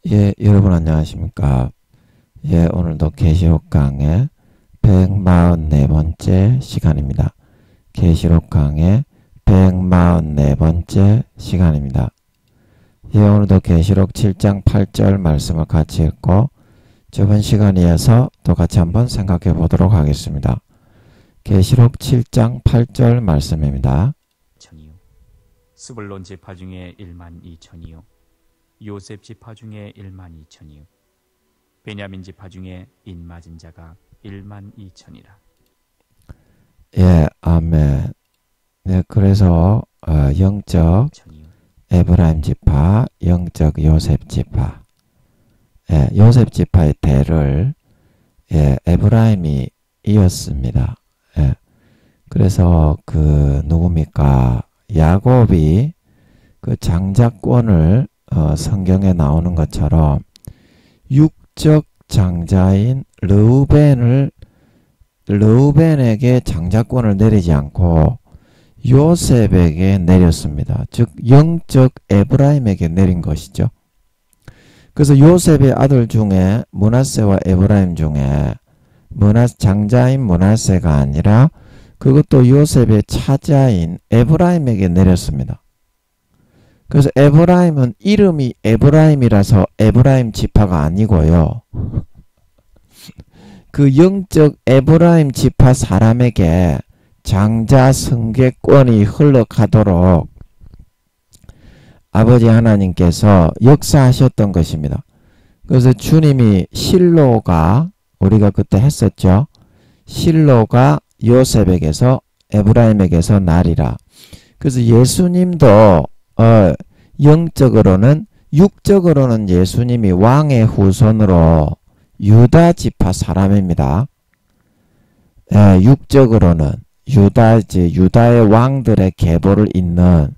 예, 여러분 안녕하십니까. 예, 오늘도 계시록 강의 144번째 시간입니다. 계시록 강의 144번째 시간입니다. 예, 오늘도 계시록 7장 8절 말씀을 같이 읽고 저번 시간에 이어서 또 같이 한번 생각해 보도록 하겠습니다. 계시록 7장 8절 말씀입니다. 스불론 지파 중에 1만 2천이요 요셉 지파 중에 1만 2천이요 베냐민 지파 중에 인맞은 자가 1만 2천이라. 예, 아멘. 네, 그래서 영적 에브라임 지파, 영적 요셉 지파. 예, 요셉 지파의 대를 에브라임이 이었습니다. 예, 그래서 누굽니까? 야곱이 그 장자권을 성경에 나오는 것처럼 육적 장자인 르우벤에게 장자권을 내리지 않고 요셉에게 내렸습니다. 즉 영적 에브라임에게 내린 것이죠. 그래서 요셉의 아들 중에 므낫세와 에브라임 중에 장자인 므낫세가 아니라 그것도 요셉의 차자인 에브라임에게 내렸습니다. 그래서 에브라임은 이름이 에브라임이라서 에브라임 지파가 아니고요. 그 영적 에브라임 지파 사람에게 장자 승계권이 흘러가도록 아버지 하나님께서 역사하셨던 것입니다. 그래서 주님이 실로가 우리가 그때 했었죠. 실로가 요셉에게서 에브라임에게서 나리라. 그래서 예수님도 영적으로는 육적으로는 예수님이 왕의 후손으로 유다 지파 사람입니다. 육적으로는 유다의 왕들의 계보를 잇는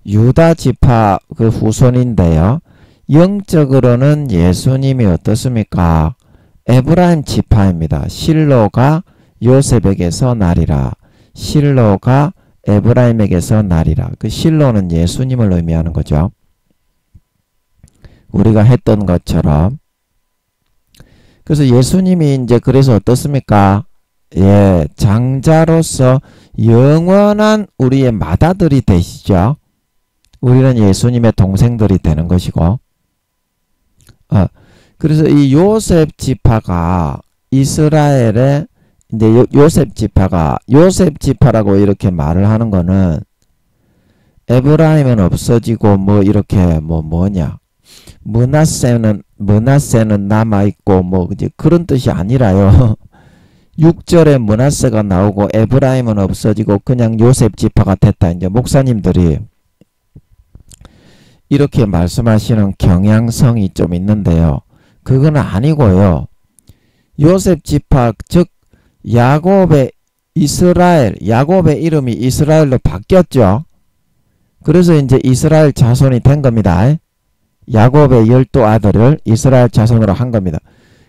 유다 지파 그 후손인데요. 영적으로는 예수님이 어떻습니까? 에브라임 지파입니다. 실로가 요셉에게서 나리라. 실로가 에브라임에게서 나리라. 그 실로는 예수님을 의미하는 거죠. 우리가 했던 것처럼. 그래서 예수님이 이제 그래서 어떻습니까? 예, 장자로서 영원한 우리의 맏아들이 되시죠. 우리는 예수님의 동생들이 되는 것이고. 그래서 이 요셉 지파가 이스라엘의 이제 요셉 지파라고 이렇게 말을 하는 거는 에브라임은 없어지고 이렇게 뭐냐 므낫세는 남아있고 이제 그런 뜻이 아니라요. 6절에 므낫세가 나오고 에브라임은 없어지고 그냥 요셉 지파가 됐다. 이제 목사님들이 이렇게 말씀하시는 경향성이 좀 있는데요. 그건 아니고요. 요셉 지파 즉 야곱의 이름이 이스라엘로 바뀌었죠. 그래서 이제 이스라엘 자손이 된 겁니다. 야곱의 12 아들을 이스라엘 자손으로 한 겁니다.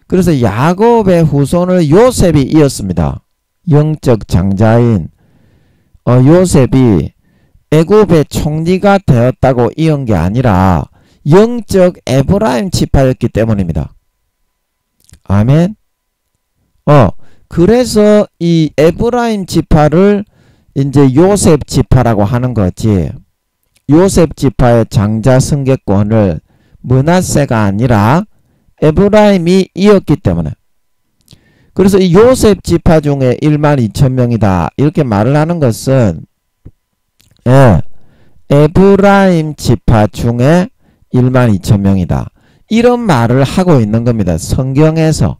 그래서 야곱의 후손을 요셉이 이었습니다. 영적 장자인 요셉이 애굽의 총리가 되었다고 이은 게 아니라 영적 에브라임 지파였기 때문입니다. 아멘. 그래서 이 에브라임 지파를 이제 요셉 지파라고 하는 거지. 요셉 지파의 장자 승계권을 므낫세가 아니라 에브라임이 이었기 때문에. 그래서 이 요셉 지파 중에 1만 2천 명이다. 이렇게 말을 하는 것은 에브라임 지파 중에 1만 2천 명이다. 이런 말을 하고 있는 겁니다. 성경에서.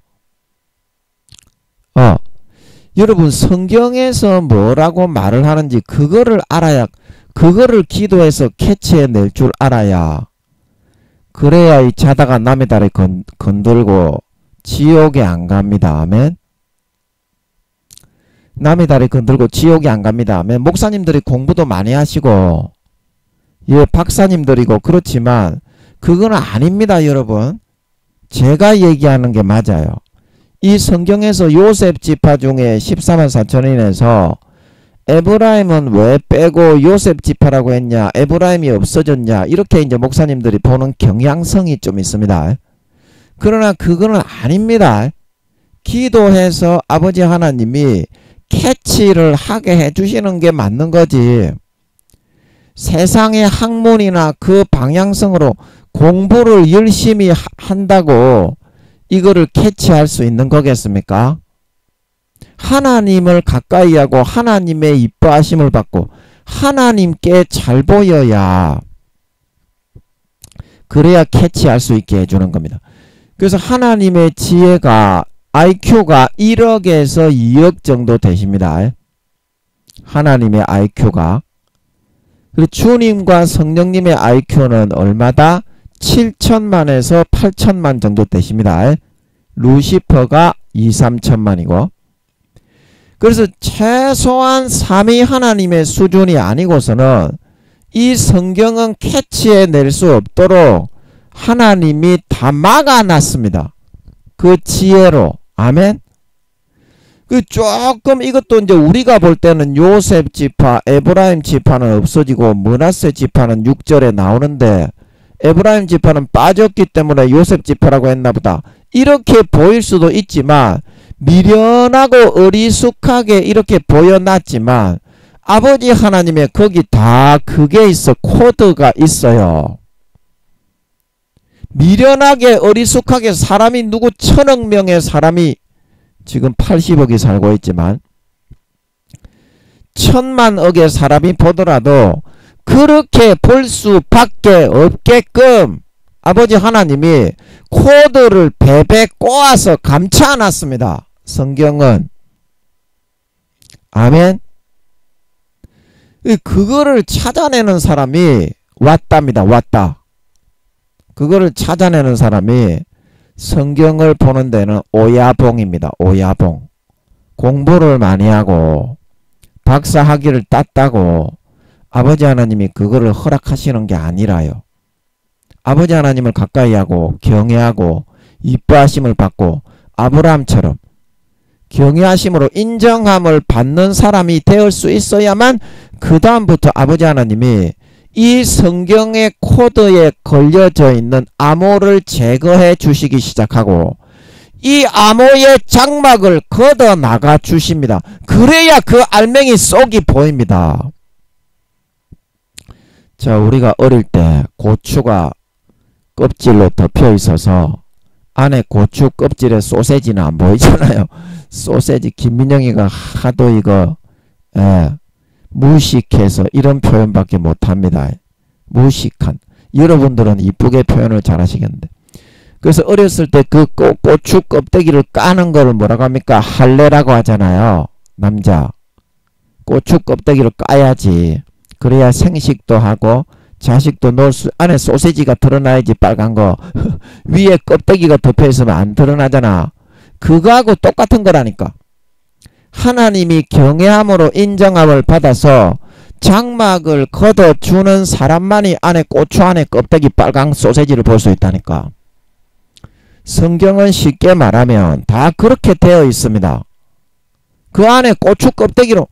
여러분 성경에서 뭐라고 말을 하는지 그거를 알아야, 그거를 기도해서 캐치해낼 줄 알아야, 그래야 이 자다가 남의 다리 건들고 지옥에 안 갑니다. 아멘. 남의 다리 건들고 지옥에 안 갑니다. 아멘. 목사님들이 공부도 많이 하시고 박사님들이고 그렇지만 그건 아닙니다. 여러분 제가 얘기하는 게 맞아요. 이 성경에서 요셉 지파 중에 14만 4천인에서 에브라임은 왜 빼고 요셉 지파라고 했냐? 에브라임이 없어졌냐? 이렇게 이제 목사님들이 보는 경향성이 좀 있습니다. 그러나 그거는 아닙니다. 기도해서 아버지 하나님이 캐치를 하게 해주시는 게 맞는 거지. 세상의 학문이나 그 방향성으로 공부를 열심히 한다고 이거를 캐치할 수 있는 거겠습니까? 하나님을 가까이 하고 하나님의 이뻐하심을 받고 하나님께 잘 보여야 그래야 캐치할 수 있게 해주는 겁니다. 그래서 하나님의 지혜가 IQ가 1억에서 2억 정도 되십니다. 하나님의 IQ가. 그리고 주님과 성령님의 IQ는 얼마다? 7천만에서 8천만 정도 되십니다. 루시퍼가 2, 3천만이고. 그래서 최소한 3위 하나님의 수준이 아니고서는 이 성경은 캐치해낼 수 없도록 하나님이 다 막아놨습니다. 그 지혜로. 아멘. 그 조금 이것도 이제 우리가 볼 때는 요셉 지파, 에브라임 지파는 없어지고 므낫세 지파는 6절에 나오는데 에브라임 지파는 빠졌기 때문에 요셉 지파라고 했나 보다. 이렇게 보일 수도 있지만 미련하고 어리숙하게 이렇게 보여놨지만 아버지 하나님의 거기 다 그게 있어. 코드가 있어요. 미련하게 어리숙하게 사람이 누구 1000억 명의 사람이 지금 80억이 살고 있지만 1000만억의 사람이 보더라도 그렇게 볼 수밖에 없게끔 아버지 하나님이 코드를 베베 꼬아서 감춰놨습니다. 성경은. 아멘. 그거를 찾아내는 사람이 왔답니다. 왔다. 그거를 찾아내는 사람이 성경을 보는 데는 오야봉입니다. 오야봉. 공부를 많이 하고 박사 학위를 땄다고 아버지 하나님이 그거를 허락하시는 게 아니라요. 아버지 하나님을 가까이 하고 경외하고 이뻐하심을 받고 아브라함처럼 경외하심으로 인정함을 받는 사람이 되을 수 있어야만 그 다음부터 아버지 하나님이 이 성경의 코드에 걸려져 있는 암호를 제거해 주시기 시작하고 이 암호의 장막을 걷어 나가 주십니다. 그래야 그 알맹이 속이 보입니다. 자, 우리가 어릴 때 고추가 껍질로 덮여 있어서 안에 고추 껍질에 소세지는 안 보이잖아요. 소세지 김민영이가 하도 이거 무식해서 이런 표현밖에 못합니다. 무식한. 여러분들은 이쁘게 표현을 잘 하시겠는데. 그래서 어렸을 때 그 고추 껍데기를 까는 거를 뭐라고 합니까? 할례라고 하잖아요. 남자. 고추 껍데기를 까야지. 그래야 생식도 하고 자식도 넣을 수, 안에 소세지가 드러나야지. 빨간 거 위에 껍데기가 덮여 있으면 안 드러나잖아. 그거하고 똑같은 거라니까. 하나님이 경외함으로 인정함을 받아서 장막을 걷어주는 사람만이 안에 고추 안에 껍데기 빨간 소세지를 볼 수 있다니까. 성경은 쉽게 말하면 다 그렇게 되어 있습니다. 그 안에 고추 껍데기로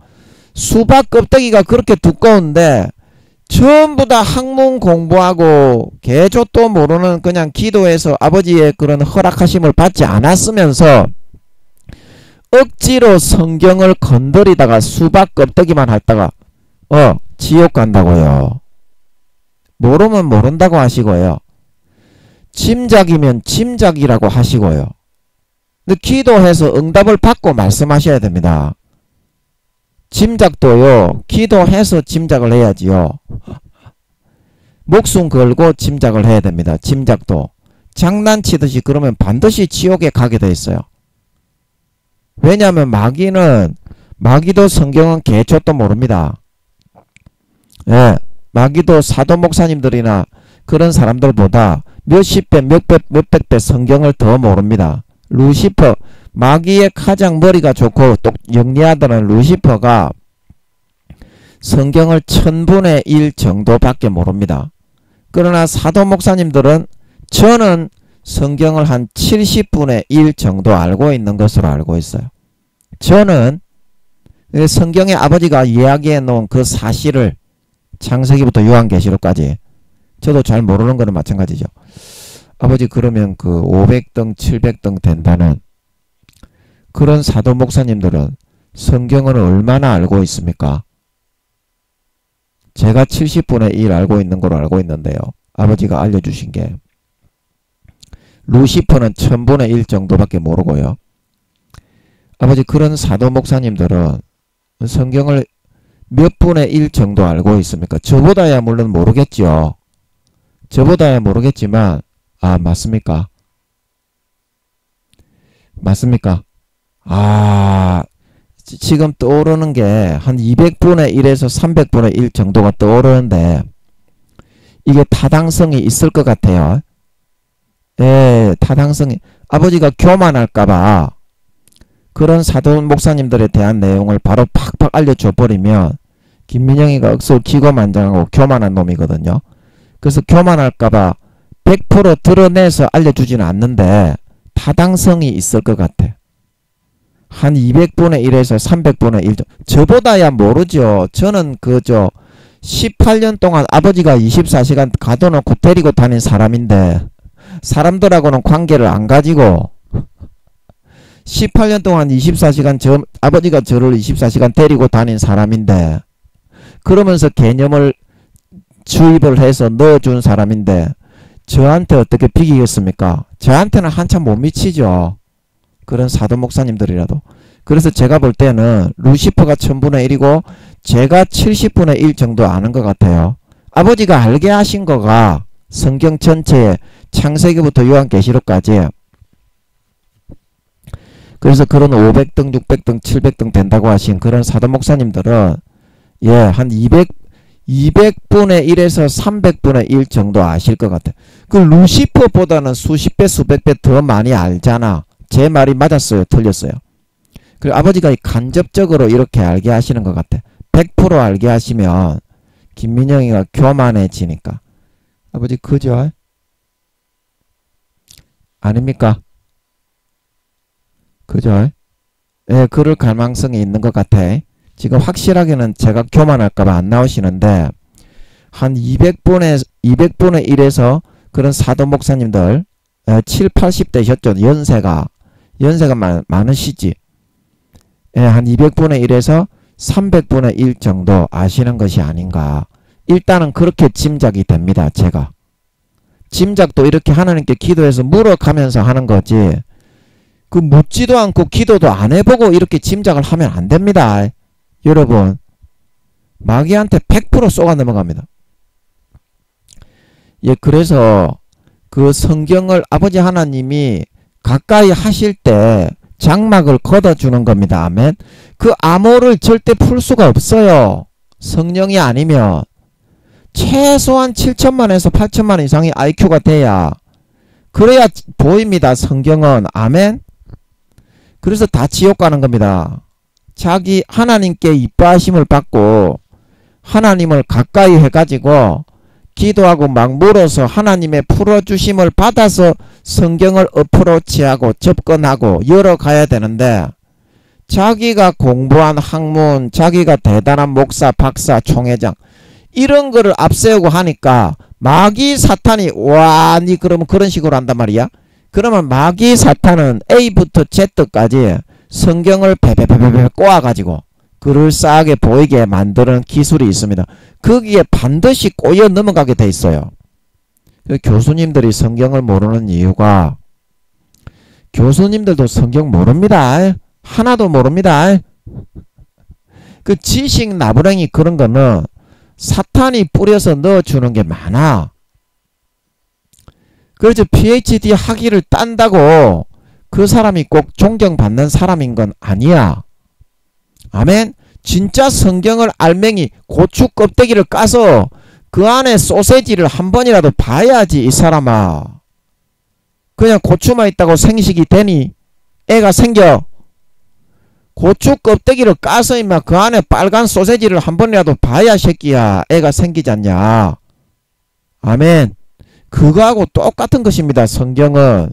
수박 껍데기가 그렇게 두꺼운데 전부 다 학문 공부하고 개조도 모르는 그냥 기도해서 아버지의 그런 허락하심을 받지 않았으면서 억지로 성경을 건드리다가 수박 껍데기만 했다가 지옥 간다고요. 모르면 모른다고 하시고요. 짐작이면 짐작이라고 하시고요. 근데 기도해서 응답을 받고 말씀하셔야 됩니다. 짐작도요. 기도해서 짐작을 해야지요. 목숨 걸고 짐작을 해야 됩니다. 짐작도. 장난치듯이 그러면 반드시 지옥에 가게 돼 있어요. 왜냐하면 마귀도 성경은 개초도 모릅니다. 예, 마귀도 사도 목사님들이나 그런 사람들보다 몇십 배, 몇백 배 성경을 더 모릅니다. 루시퍼, 마귀의 가장 머리가 좋고 또 영리하다는 루시퍼가 성경을 1000분의 1 정도밖에 모릅니다. 그러나 사도 목사님들은 저는 성경을 한 70분의 1 정도 알고 있는 것으로 알고 있어요. 저는 성경에 아버지가 이야기해 놓은 그 사실을 창세기부터 요한계시록까지 저도 잘 모르는 거는 마찬가지죠. 아버지 그러면 그 500등 700등 된다는 그런 사도 목사님들은 성경을 얼마나 알고 있습니까? 제가 70분의 1 알고 있는 걸로 알고 있는데요. 아버지가 알려주신 게 루시퍼는 1000분의 1 정도밖에 모르고요. 아버지 그런 사도 목사님들은 성경을 몇 분의 1 정도 알고 있습니까? 저보다야 물론 모르겠죠. 저보다야 모르겠지만 맞습니까? 맞습니까? 지금 떠오르는 게 한 200분의 1에서 300분의 1 정도가 떠오르는데 이게 타당성이 있을 것 같아요. 예, 타당성이. 아버지가 교만할까봐 그런 사도 목사님들에 대한 내용을 바로 팍팍 알려줘 버리면 김민영이가 억수로 기고만장하고 교만한 놈이거든요. 그래서 교만할까봐 100% 드러내서 알려주지는 않는데 타당성이 있을 것 같아. 한 200분의 1에서 300분의 1 저보다야 모르죠. 저는 18년 동안 아버지가 24시간 가둬놓고 데리고 다닌 사람인데 사람들하고는 관계를 안 가지고 18년 동안 24시간 아버지가 저를 24시간 데리고 다닌 사람인데 그러면서 개념을 주입을 해서 넣어준 사람인데 저한테 어떻게 비기겠습니까? 저한테는 한참 못 미치죠. 그런 사도 목사님들이라도. 그래서 제가 볼 때는 루시퍼가 1000분의 1이고 제가 70분의 1 정도 아는 것 같아요. 아버지가 알게 하신 거가 성경 전체에 창세기부터 요한계시록까지 그래서 그런 500등 600등 700등 된다고 하신 그런 사도 목사님들은 한 200분의 1에서 300분의 1 정도 아실 것 같아. 그 루시퍼보다는 수십 배 수백 배 더 많이 알잖아. 제 말이 맞았어요? 틀렸어요? 그리고 아버지가 간접적으로 이렇게 알게 하시는 것 같아. 100% 알게 하시면 김민영이가 교만해지니까. 아버지 그죠? 아닙니까? 그죠? 예, 그럴 가능성이 있는 것 같아. 지금 확실하게는 제가 교만할까봐 안 나오시는데 한 200분의 1에서 그런 사도 목사님들 7, 80대셨죠. 연세가 많으시지. 한 200분의 1에서 300분의 1 정도 아시는 것이 아닌가. 일단은 그렇게 짐작이 됩니다. 제가. 짐작도 이렇게 하나님께 기도해서 물어가면서 하는 거지. 그 묻지도 않고 기도도 안 해보고 이렇게 짐작을 하면 안 됩니다. 여러분. 마귀한테 100% 쏘가 넘어갑니다. 예, 그래서 그 성경을 아버지 하나님이 가까이 하실 때 장막을 걷어주는 겁니다. 아멘. 그 암호를 절대 풀 수가 없어요. 성령이 아니면 최소한 7천만에서 8천만 이상의 IQ가 돼야 그래야 보입니다. 성경은. 아멘. 그래서 다 지옥 가는 겁니다. 자기 하나님께 이뻐하심을 받고 하나님을 가까이 해가지고 기도하고 막 물어서 하나님의 풀어주심을 받아서 성경을 어프로치하고 접근하고 열어가야 되는데 자기가 공부한 학문, 자기가 대단한 목사, 박사, 총회장 이런 거를 앞세우고 하니까 마귀 사탄이 와, 니 그러면 그런 식으로 한단 말이야. 그러면 마귀 사탄은 A부터 Z까지 성경을 베베베베 꼬아가지고 그럴싸하게 보이게 만드는 기술이 있습니다. 거기에 반드시 꼬여 넘어가게 돼 있어요. 교수님들이 성경을 모르는 이유가 교수님들도 성경 모릅니다. 하나도 모릅니다. 그 지식 나부랭이 그런 거는 사탄이 뿌려서 넣어주는 게 많아. 그래서 PhD 학위를 딴다고 그 사람이 꼭 존경받는 사람인 건 아니야. 아멘. 진짜 성경을 알맹이 고추 껍데기를 까서 그 안에 소세지를 한 번이라도 봐야지 이 사람아. 그냥 고추만 있다고 생식이 되니? 애가 생겨. 고추 껍데기를 까서 임마 그 안에 빨간 소세지를 한 번이라도 봐야 새끼야 애가 생기지 않냐. 아멘. 그거하고 똑같은 것입니다. 성경은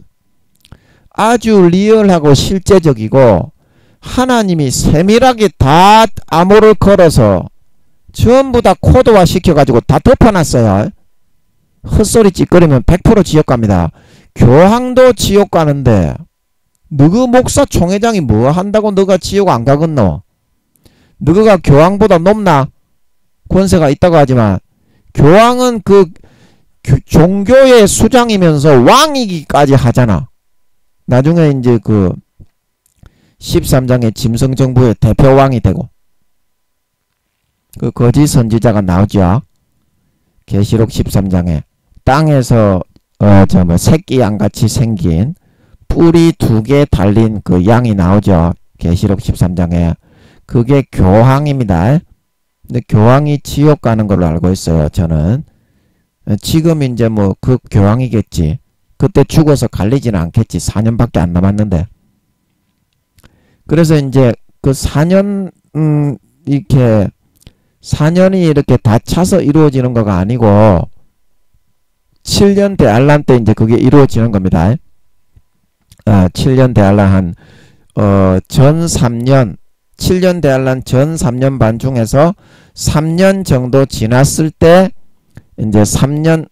아주 리얼하고 실제적이고 하나님이 세밀하게 다 암호를 걸어서 전부 다 코드화 시켜가지고 다 덮어놨어요. 헛소리 찌꺼리면 100% 지옥 갑니다. 교황도 지옥 가는데 너그 목사 총회장이 뭐 한다고 너가 지옥 안 가겠노? 너가 교황보다 높나? 권세가 있다고 하지만 교황은 그 종교의 수장이면서 왕이기까지 하잖아. 나중에 이제 그 13장의 짐승정부의 대표왕이 되고 그 거짓 선지자가 나오죠. 계시록 13장에 땅에서 새끼 양같이 생긴 뿔이 2개 달린 그 양이 나오죠. 계시록 13장에 그게 교황입니다. 근데 교황이 지옥 가는 걸로 알고 있어요. 저는 지금 이제 뭐 그 교황이겠지. 그때 죽어서 갈리지는 않겠지. 4년밖에 안 남았는데. 그래서 이제 그 4년 이렇게 4년이 이렇게 다 차서 이루어지는 거가 아니고 7년 대환란 때 이제 그게 이루어지는 겁니다. 7년 대환란 전 3년 7년 대환란 전 3년 반 중에서 3년 정도 지났을 때 이제 3년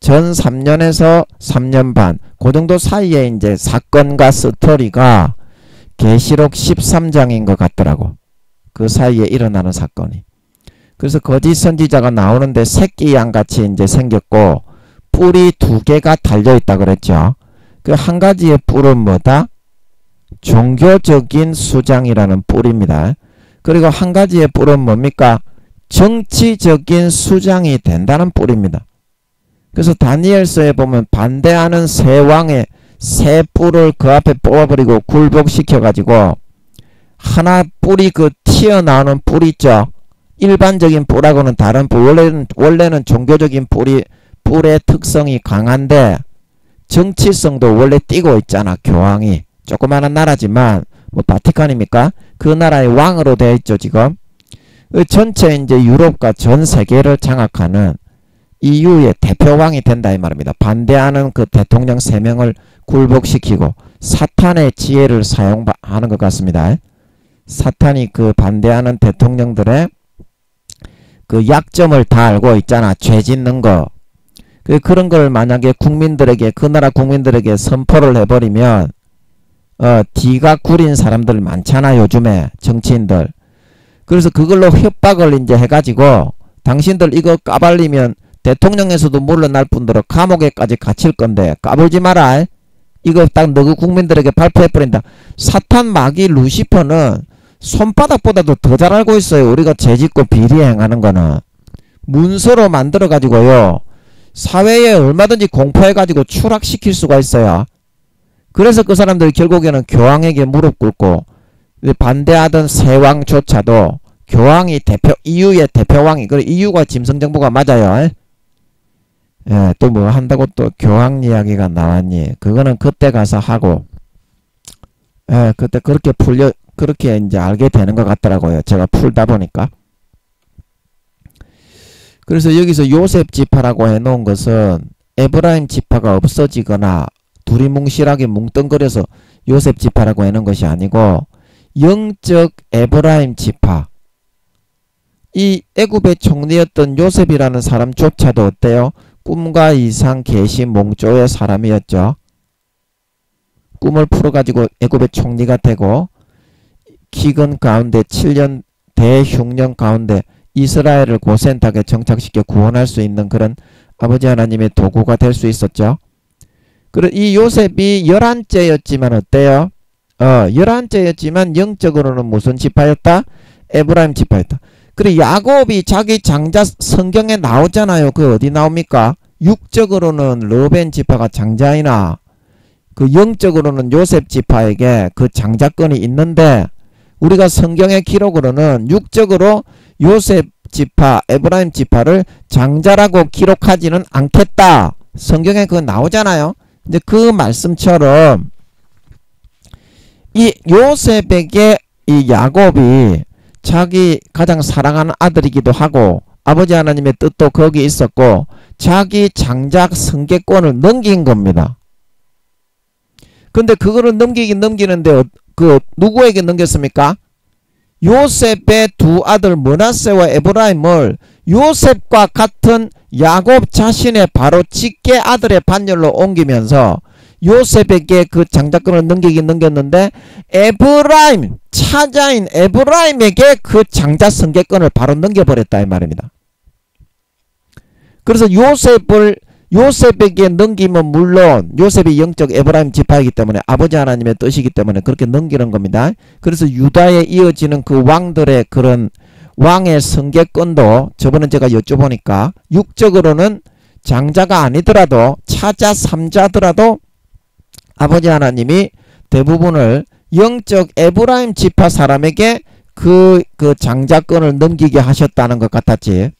전 3년에서 3년 반 그 정도 사이에 이제 사건과 스토리가 계시록 13장인 것 같더라고. 그 사이에 일어나는 사건이. 그래서 거짓 선지자가 나오는데 새끼 양같이 이제 생겼고 뿔이 2개가 달려있다 그랬죠. 그 한 가지의 뿔은 뭐다? 종교적인 수장이라는 뿔입니다. 그리고 한 가지의 뿔은 뭡니까? 정치적인 수장이 된다는 뿔입니다. 그래서 다니엘서에 보면 반대하는 세 왕의 세 뿔을 그 앞에 뽑아버리고 굴복시켜가지고 하나 뿔이 그 튀어나오는 뿔 있죠. 일반적인 뿔하고는 다른 뿔. 원래는 종교적인 뿔의 특성이 강한데 정치성도 원래 띄고 있잖아. 교황이. 조그마한 나라지만 뭐 바티칸입니까? 그 나라의 왕으로 되어 있죠. 지금. 전체 이제 유럽과 전 세계를 장악하는 EU의 대표왕이 된다 이 말입니다. 반대하는 그 대통령 3명을 굴복시키고 사탄의 지혜를 사용하는 것 같습니다. 사탄이 그 반대하는 대통령들의 그 약점을 다 알고 있잖아. 죄 짓는 거. 그런 걸 만약에 국민들에게 그 나라 국민들에게 선포를 해버리면 뒤가 구린 사람들 많잖아. 요즘에 정치인들. 그래서 그걸로 협박을 이제 해가지고 당신들 이거 까발리면 대통령에서도 물러날 뿐더러 감옥에까지 갇힐 건데 까불지 마라. 이거 딱 너그 국민들에게 발표해버린다. 사탄 마귀 루시퍼는 손바닥보다도 더 잘 알고 있어요. 우리가 죄짓고 비리 행하는 거는. 문서로 만들어가지고요. 사회에 얼마든지 공포해가지고 추락시킬 수가 있어요. 그래서 그 사람들이 결국에는 교황에게 무릎 꿇고 반대하던 세왕조차도 교황이 EU의 대표왕이 그래 EU가 짐승정부가 맞아요. 예, 또 뭐 한다고 또 교황 이야기가 나왔니? 그거는 그때 가서 하고 예, 그때 그렇게 이제 알게 되는 것 같더라고요. 제가 풀다 보니까. 그래서 여기서 요셉 지파라고 해놓은 것은 에브라임 지파가 없어지거나 두리뭉실하게 뭉뚱그려서 요셉 지파라고 해놓은 것이 아니고 영적 에브라임 지파. 이 애굽의 총리였던 요셉이라는 사람조차도 어때요? 꿈과 이상 계시 몽조의 사람이었죠. 꿈을 풀어가지고 애굽의 총리가 되고 기근 가운데 7년 대흉년 가운데 이스라엘을 고센탁에 정착시켜 구원할 수 있는 그런 아버지 하나님의 도구가 될 수 있었죠. 그리고 이 요셉이 11째였지만 어때요? 11째였지만 영적으로는 무슨 지파였다? 에브라임 지파였다. 그리고 야곱이 자기 장자 성경에 나오잖아요. 그 어디 나옵니까? 육적으로는 르벤 지파가 장자이나 그 영적으로는 요셉 지파에게 그 장자권이 있는데 우리가 성경의 기록으로는 육적으로 요셉 지파, 에브라임 지파를 장자라고 기록하지는 않겠다. 성경에 그거 나오잖아요. 근데 그 말씀처럼 이 요셉에게 이 야곱이 자기 가장 사랑하는 아들이기도 하고 아버지 하나님의 뜻도 거기 있었고 자기 장작 승계권을 넘긴 겁니다. 근데 그거를 넘기는데 누구에게 넘겼습니까? 요셉의 두 아들 므낫세와 에브라임을 요셉과 같은 야곱 자신의 바로 직계 아들의 반열로 옮기면서 요셉에게 그 장자권을 넘겼는데 에브라임, 차자인 에브라임에게 그 장자 승계권을 바로 넘겨버렸다 이 말입니다. 그래서 요셉에게 넘기면 물론 요셉이 영적 에브라임 지파이기 때문에 아버지 하나님의 뜻이기 때문에 그렇게 넘기는 겁니다. 그래서 유다에 이어지는 그 왕들의 그런 왕의 승계권도 저번에 제가 여쭤보니까 육적으로는 장자가 아니더라도 차자 3자더라도 아버지 하나님이 대부분을 영적 에브라임 지파 사람에게 그 장자권을 넘기게 하셨다는 것 같았지.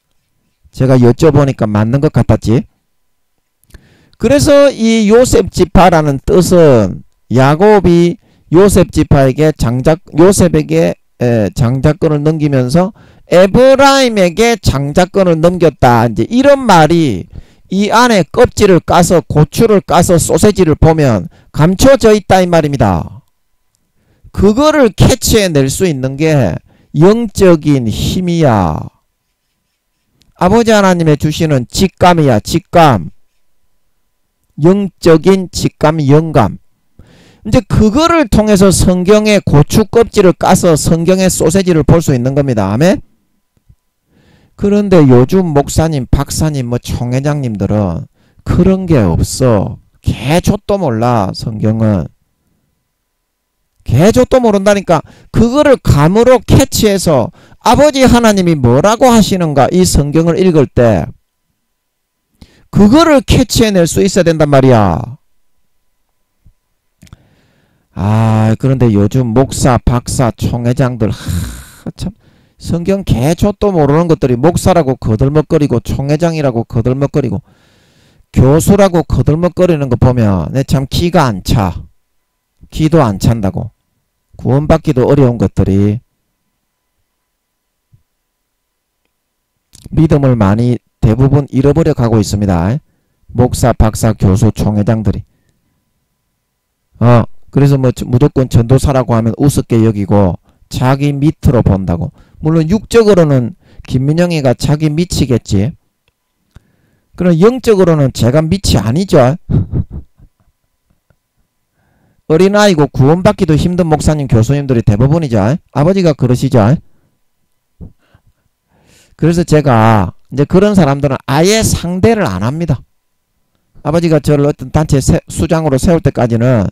제가 여쭤보니까 맞는 것 같았지. 그래서 이 요셉 지파라는 뜻은 야곱이 요셉 지파에게 요셉에게 장자권을 넘기면서 에브라임에게 장자권을 넘겼다. 이제 이런 말이 이 안에 껍질을 까서 고추를 까서 소세지를 보면 감춰져 있다 이 말입니다. 그거를 캐치해낼 수 있는 게 영적인 힘이야. 아버지 하나님의 주시는 직감이야. 직감. 영적인 직감, 영감. 이제 그거를 통해서 성경의 고추 껍질을 까서 성경의 소세지를 볼 수 있는 겁니다. 아멘? 그런데 요즘 목사님, 박사님, 총회장님들은 그런 게 없어. 개족도 몰라, 성경은. 개족도 모른다니까. 그거를 감으로 캐치해서 아버지 하나님이 뭐라고 하시는가 이 성경을 읽을 때 그거를 캐치해낼 수 있어야 된단 말이야. 그런데 요즘 목사, 박사, 총회장들 참 성경 개초도 모르는 것들이 목사라고 거들먹거리고 총회장이라고 거들먹거리고 교수라고 거들먹거리는 거 보면 내 참 기가 안 차. 기도 안 찬다고. 구원받기도 어려운 것들이 믿음을 많이 대부분 잃어버려 가고 있습니다. 목사, 박사, 교수, 총회장들이. 그래서 무조건 전도사라고 하면 우습게 여기고 자기 밑으로 본다고. 물론 육적으로는 김민영이가 자기 밑이겠지. 그럼 영적으로는 제가 밑이 아니죠. 어린아이고 구원받기도 힘든 목사님, 교수님들이 대부분이죠. 아버지가 그러시죠. 그래서 제가 이제 그런 사람들은 아예 상대를 안 합니다. 아버지가 저를 어떤 단체 수장으로 세울 때까지는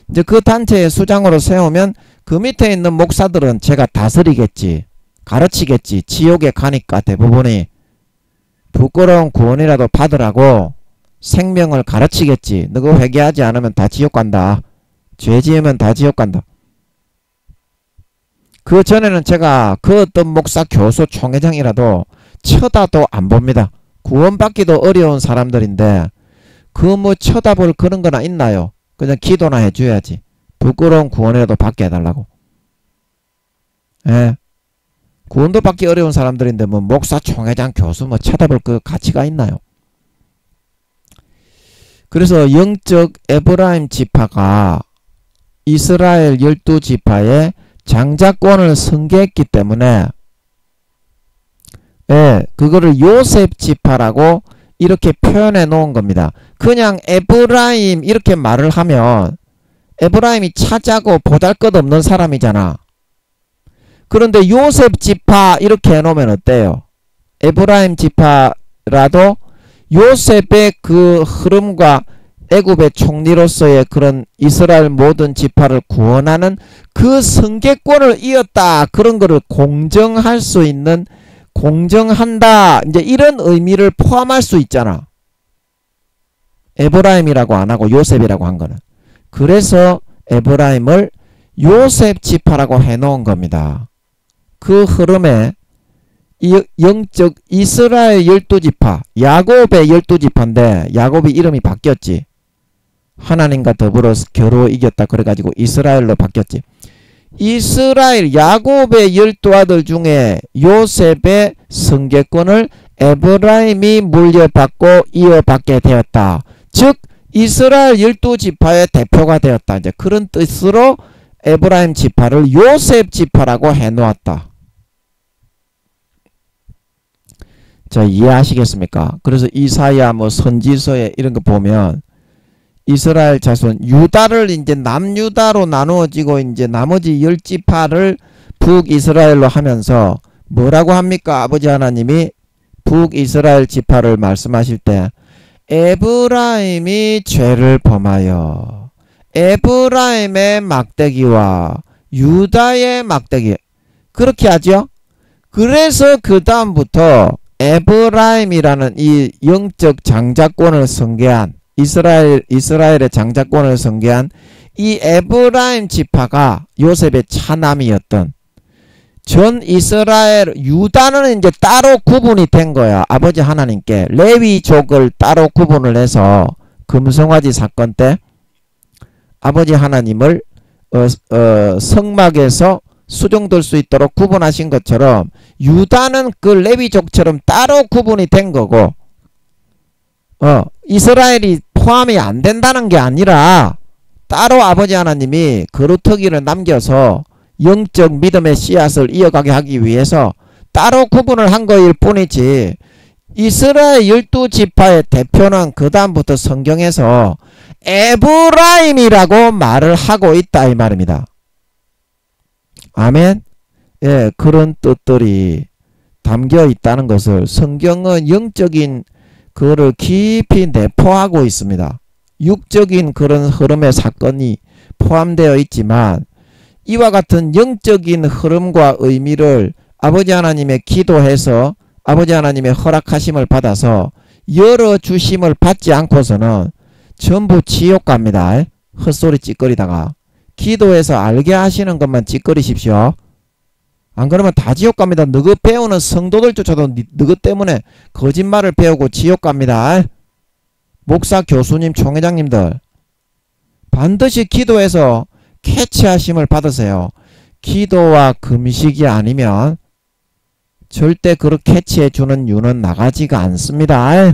이제 그 단체의 수장으로 세우면 그 밑에 있는 목사들은 제가 다스리겠지. 가르치겠지. 지옥에 가니까 대부분이 부끄러운 구원이라도 받으라고 생명을 가르치겠지. 너가 회개하지 않으면 다 지옥 간다. 죄 지으면 다 지옥 간다. 그 전에는 제가 그 어떤 목사, 교수, 총회장이라도 쳐다도 안 봅니다. 구원받기도 어려운 사람들인데 그 쳐다볼 그런 거나 있나요? 그냥 기도나 해줘야지. 부끄러운 구원이라도 받게 해달라고. 예. 구원도 받기 어려운 사람들인데 목사, 총회장, 교수 쳐다볼 그 가치가 있나요? 그래서 영적 에브라임 지파가 이스라엘 12지파의 장자권을 승계했기 때문에 그거를 요셉 지파라고 이렇게 표현해 놓은 겁니다. 그냥 에브라임 이렇게 말을 하면 에브라임이 차자고 보잘것없는 사람이잖아. 그런데 요셉 지파 이렇게 해놓으면 어때요? 에브라임 지파라도 요셉의 그 흐름과 애굽의 총리로서의 그런 이스라엘 모든 지파를 구원하는 그 승계권을 이었다. 그런 거를 공정할 수 있는, 공정한다. 이제 이런 의미를 포함할 수 있잖아. 에브라임이라고 안 하고 요셉이라고 한 거는. 그래서 에브라임을 요셉 지파라고 해놓은 겁니다. 그 흐름에 영적 이스라엘 12지파, 야곱의 12지파인데 야곱이 이름이 바뀌었지. 하나님과 더불어 겨루 이겼다 그래가지고 이스라엘로 바뀌었지. 이스라엘 야곱의 12아들 중에 요셉의 승계권을 에브라임이 물려받고 이어받게 되었다. 즉 이스라엘 12지파의 대표가 되었다. 이제 그런 뜻으로 에브라임 지파를 요셉 지파라고 해놓았다. 자, 이해하시겠습니까? 그래서 이사야 뭐 선지서에 이런 거 보면 이스라엘 자손 유다를 이제 남유다로 나누어지고 이제 나머지 10지파를 북이스라엘로 하면서 뭐라고 합니까? 아버지 하나님이 북이스라엘 지파를 말씀하실 때 에브라임이 죄를 범하여 에브라임의 막대기와 유다의 막대기 그렇게 하죠. 그래서 그 다음부터 에브라임이라는 이 영적 장자권을 선계한 이스라엘의 장자권을 선계한 이 에브라임 지파가 요셉의 차남이었던 전 이스라엘 유다는 이제 따로 구분이 된 거야. 아버지 하나님께 레위족을 따로 구분을 해서 금송아지 사건 때 아버지 하나님을 성막에서 수종될 수 있도록 구분하신 것처럼 유다는 그 레위족처럼 따로 구분이 된 거고 이스라엘이 포함이 안 된다는 게 아니라 따로 아버지 하나님이 거루터기를 남겨서 영적 믿음의 씨앗을 이어가게 하기 위해서 따로 구분을 한 거일 뿐이지 이스라엘 12지파의 대표는 그 다음부터 성경에서 에브라임이라고 말을 하고 있다 이 말입니다. 아멘. 예, 그런 뜻들이 담겨 있다는 것을 성경은 영적인 그거를 깊이 내포하고 있습니다. 육적인 그런 흐름의 사건이 포함되어 있지만 이와 같은 영적인 흐름과 의미를 아버지 하나님의 기도해서 아버지 하나님의 허락하심을 받아서 열어주심을 받지 않고서는 전부 지옥 갑니다. 헛소리 찌꺼리다가 기도해서 알게 하시는 것만 찌꺼리십시오. 안 그러면 다 지옥 갑니다. 너그 배우는 성도들조차도 너그 때문에 거짓말을 배우고 지옥 갑니다. 목사, 교수님, 총회장님들 반드시 기도해서 캐치하심을 받으세요. 기도와 금식이 아니면 절대 그렇게 캐치해주는 유는 나가지가 않습니다.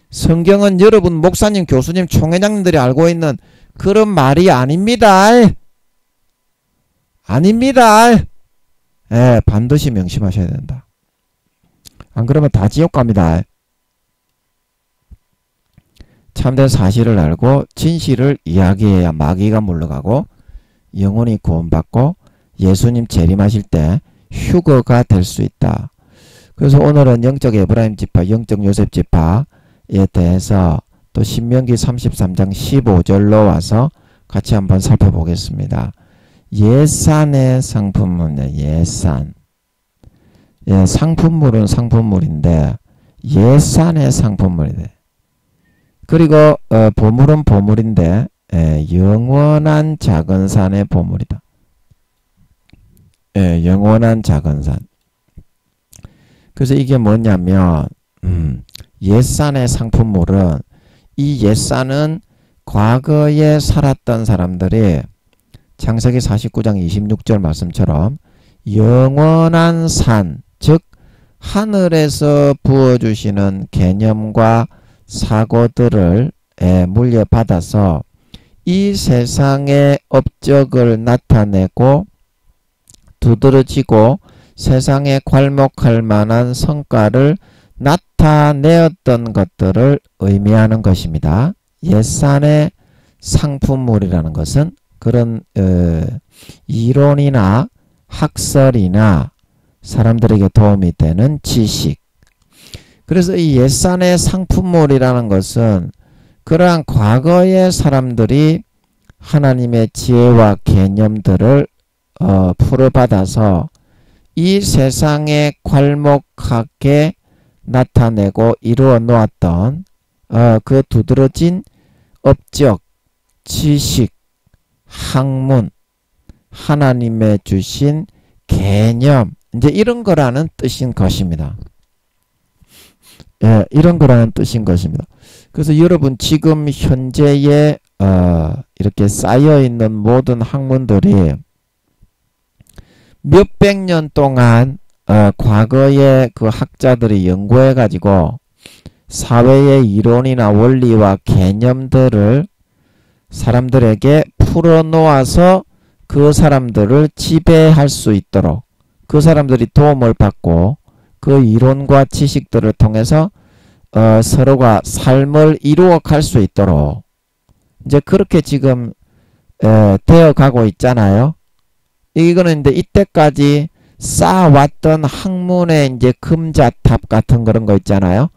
성경은 여러분 목사님, 교수님, 총회장님들이 알고 있는 그런 말이 아닙니다. 아닙니다. 예, 반드시 명심하셔야 된다. 안 그러면 다 지옥 갑니다. 참된 사실을 알고 진실을 이야기해야 마귀가 물러가고 영혼이 구원받고 예수님 재림하실 때 휴거가 될 수 있다. 그래서 오늘은 영적 에브라임 지파, 영적 요셉 지파에 대해서 또 신명기 33장 15절로 와서 같이 한번 살펴보겠습니다. 예산의 상품물은 예산. 예, 상품물은 상품물인데 예산의 상품물이래. 그리고 보물은 보물인데 영원한 작은 산의 보물이다. 영원한 작은 산. 그래서 이게 뭐냐면 옛산의 상품물은 이 옛산은 과거에 살았던 사람들이 창세기 49장 26절 말씀처럼 영원한 산, 즉 하늘에서 부어주시는 개념과 사고들을 물려받아서 이 세상의 업적을 나타내고 두드러지고 세상에 괄목할 만한 성과를 나타내었던 것들을 의미하는 것입니다. 옛산의 상품물이라는 것은 그런 이론이나 학설이나 사람들에게 도움이 되는 지식. 그래서 이 옛산의 상품물이라는 것은 그러한 과거의 사람들이 하나님의 지혜와 개념들을 풀어받아서 이 세상에 괄목하게 나타내고 이루어 놓았던 그 두드러진 업적, 지식, 학문, 하나님의 주신 개념, 이제 이런 거라는 뜻인 것입니다. 예, 이런 거라는 뜻인 것입니다. 그래서 여러분 지금 현재에 이렇게 쌓여있는 모든 학문들이 몇백 년 동안 과거에 그 학자들이 연구해 가지고 사회의 이론이나 원리와 개념들을 사람들에게 풀어놓아서 그 사람들을 지배할 수 있도록 그 사람들이 도움을 받고 그 이론과 지식들을 통해서 서로가 삶을 이루어갈 수 있도록 이제 그렇게 지금 되어 가고 있잖아요. 이거는 이제 이때까지 쌓아왔던 학문의 이제 금자탑 같은 그런 거 있잖아요.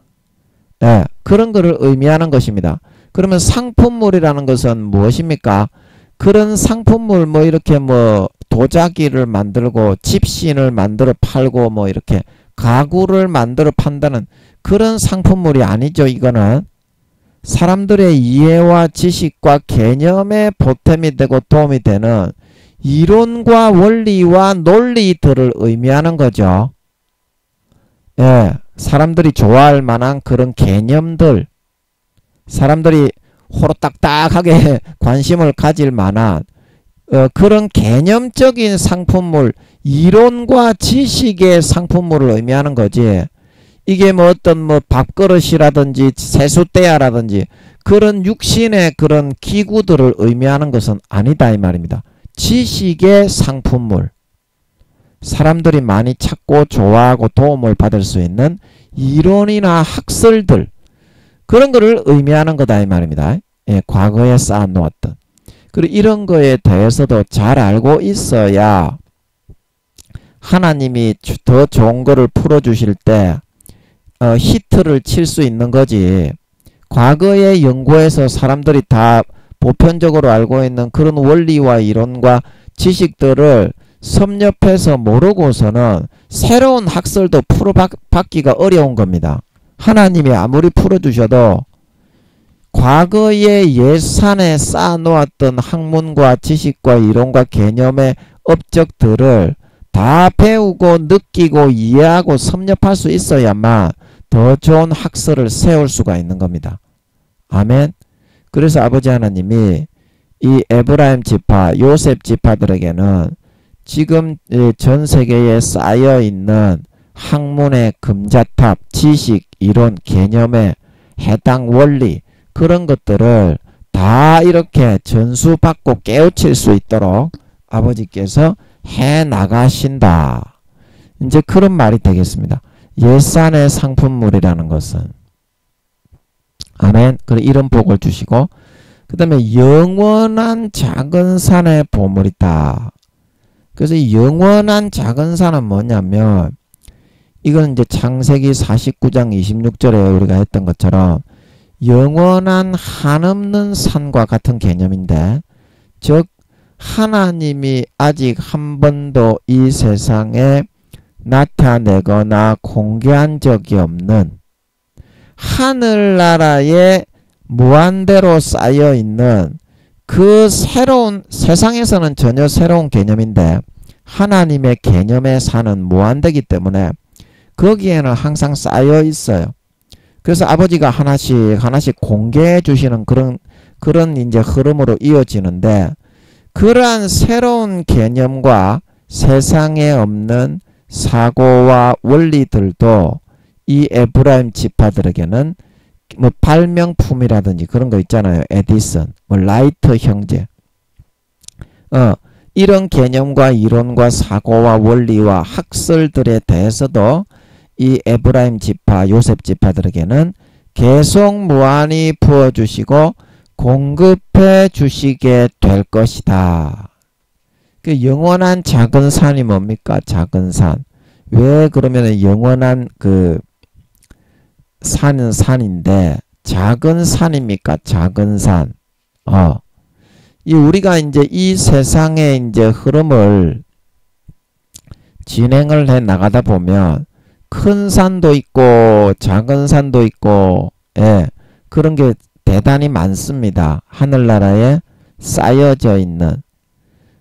그런 거를 의미하는 것입니다. 그러면 상품물이라는 것은 무엇입니까? 그런 상품물 뭐 이렇게 뭐 도자기를 만들고 집신을 만들어 팔고 뭐 이렇게 가구를 만들어 판다는 그런 상품물이 아니죠. 이거는 사람들의 이해와 지식과 개념에 보탬이 되고 도움이 되는 이론과 원리와 논리들을 의미하는 거죠. 사람들이 좋아할 만한 그런 개념들, 사람들이 호로딱딱하게 관심을 가질 만한 그런 개념적인 상품물, 이론과 지식의 상품물을 의미하는 거지. 이게 뭐 어떤 뭐 밥그릇이라든지 세숫대야라든지 그런 육신의 그런 기구들을 의미하는 것은 아니다 이 말입니다. 지식의 상품물, 사람들이 많이 찾고 좋아하고 도움을 받을 수 있는 이론이나 학설들, 그런 거를 의미하는 거다 이 말입니다. 과거에 쌓아놓았던. 그리고 이런 거에 대해서도 잘 알고 있어야 하나님이 더 좋은 거를 풀어주실 때 히트를 칠 수 있는 거지. 과거의 연구에서 사람들이 다 보편적으로 알고 있는 그런 원리와 이론과 지식들을 섭렵해서 모르고서는 새로운 학설도 풀어받기가 어려운 겁니다. 하나님이 아무리 풀어주셔도 과거의 옛산에 쌓아놓았던 학문과 지식과 이론과 개념의 업적들을 다 배우고 느끼고 이해하고 섭렵할 수 있어야만 더 좋은 학설을 세울 수가 있는 겁니다. 아멘. 그래서 아버지 하나님이 이 에브라임 지파, 요셉 지파들에게는 지금 전 세계에 쌓여있는 학문의 금자탑, 지식, 이론, 개념의 해당 원리, 그런 것들을 다 이렇게 전수받고 깨우칠 수 있도록 아버지께서 해 나가신다. 이제 그런 말이 되겠습니다. 옛산의 상품물이라는 것은. 아멘. 그리고 이런 복을 주시고, 그 다음에 영원한 작은 산의 보물이다. 그래서 이 영원한 작은 산은 뭐냐면, 이건 이제 창세기 49장 26절에 우리가 했던 것처럼 영원한 한없는 산과 같은 개념인데, 즉 하나님이 아직 한 번도 이 세상에 나타내거나 공개한 적이 없는 하늘나라에 무한대로 쌓여있는 그 새로운, 세상에서는 전혀 새로운 개념인데 하나님의 개념의 산은 무한대기 때문에 거기에는 항상 쌓여 있어요. 그래서 아버지가 하나씩 하나씩 공개해 주시는 그런 이제 흐름으로 이어지는데, 그러한 새로운 개념과 세상에 없는 사고와 원리들도 이 에브라임 지파들에게는 뭐 발명품이라든지 그런 거 있잖아요. 에디슨, 뭐 라이트 형제. 이런 개념과 이론과 사고와 원리와 학설들에 대해서도 이 에브라임 지파, 요셉 지파들에게는 계속 무한히 부어주시고 공급해 주시게 될 것이다. 그 영원한 작은 산이 뭡니까? 작은 산. 왜 그러면 영원한 그 산은 산인데 작은 산입니까? 작은 산. 이 우리가 이제 이 세상의 이제 흐름을 진행을 해 나가다 보면 큰 산도 있고 작은 산도 있고, 그런 게 대단히 많습니다. 하늘나라에 쌓여져 있는.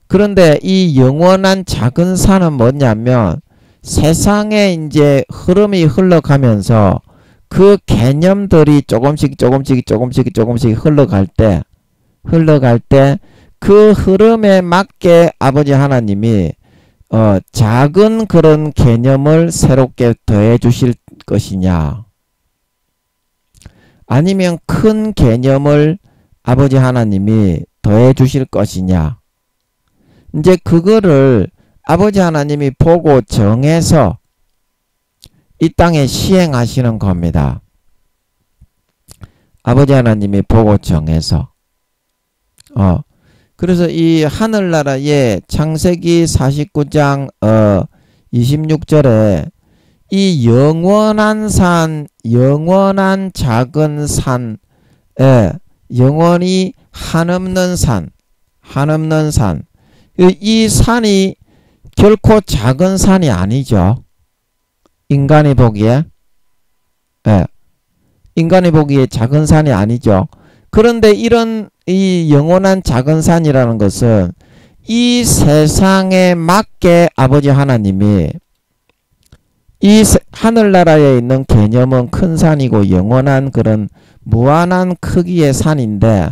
그런데 이 영원한 작은 산은 뭐냐면 세상에 이제 흐름이 흘러가면서 그 개념들이 조금씩 흘러갈 때 그 흐름에 맞게 아버지 하나님이 작은 그런 개념을 새롭게 더해 주실 것이냐, 아니면 큰 개념을 아버지 하나님이 더해 주실 것이냐. 이제 그거를 아버지 하나님이 보고 정해서 이 땅에 시행하시는 겁니다. 아버지 하나님이 보고 정해서. 그래서 이 하늘나라의 창세기 49장 26절에 이 영원한 산, 영원한 작은 산에 영원히 한없는 산, 한없는 산. 이 산이 결코 작은 산이 아니죠. 인간이 보기에. 인간이 보기에 작은 산이 아니죠. 그런데 이런 이 영원한 작은 산이라는 것은 이 세상에 맞게 아버지 하나님이 이 하늘나라에 있는 개념은 큰 산이고 영원한 그런 무한한 크기의 산인데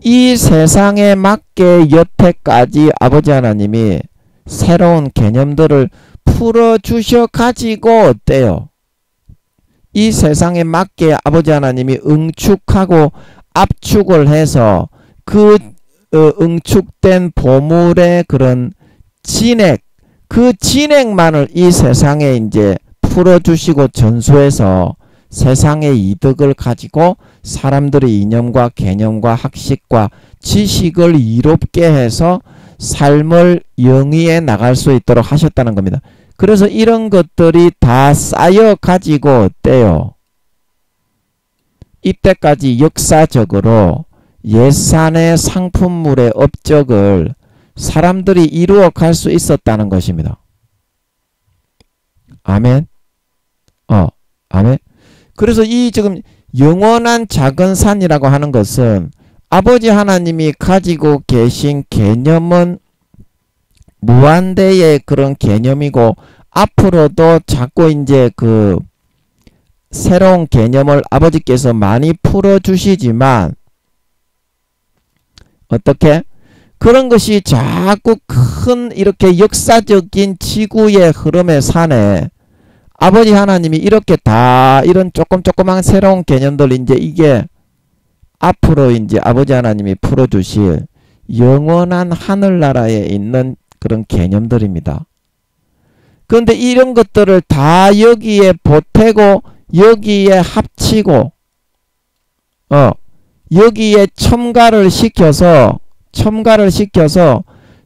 이 세상에 맞게 여태까지 아버지 하나님이 새로운 개념들을 풀어주셔 가지고 어때요? 이 세상에 맞게 아버지 하나님이 응축하고 압축을 해서 그 응축된 보물의 그런 진액, 그 진액만을 이 세상에 이제 풀어주시고 전수해서 세상의 이득을 가지고 사람들의 이념과 개념과 학식과 지식을 이롭게 해서 삶을 영위해 나갈 수 있도록 하셨다는 겁니다. 그래서 이런 것들이 다 쌓여 가지고 어때요? 이때까지 역사적으로 옛산의 상품물의 업적을 사람들이 이루어 갈 수 있었다는 것입니다. 아멘. 아멘. 그래서 이 지금 영원한 작은 산이라고 하는 것은 아버지 하나님이 가지고 계신 개념은 무한대의 그런 개념이고 앞으로도 자꾸 이제 그 새로운 개념을 아버지께서 많이 풀어주시지만 어떻게? 그런 것이 자꾸 큰 이렇게 역사적인 지구의 흐름의 산에 아버지 하나님이 이렇게 다 이런 조그만 새로운 개념들 이제 이게 앞으로 이제 아버지 하나님이 풀어주실 영원한 하늘나라에 있는 그런 개념들입니다. 그런데 이런 것들을 다 여기에 보태고 여기에 합치고 여기에 첨가를 시켜서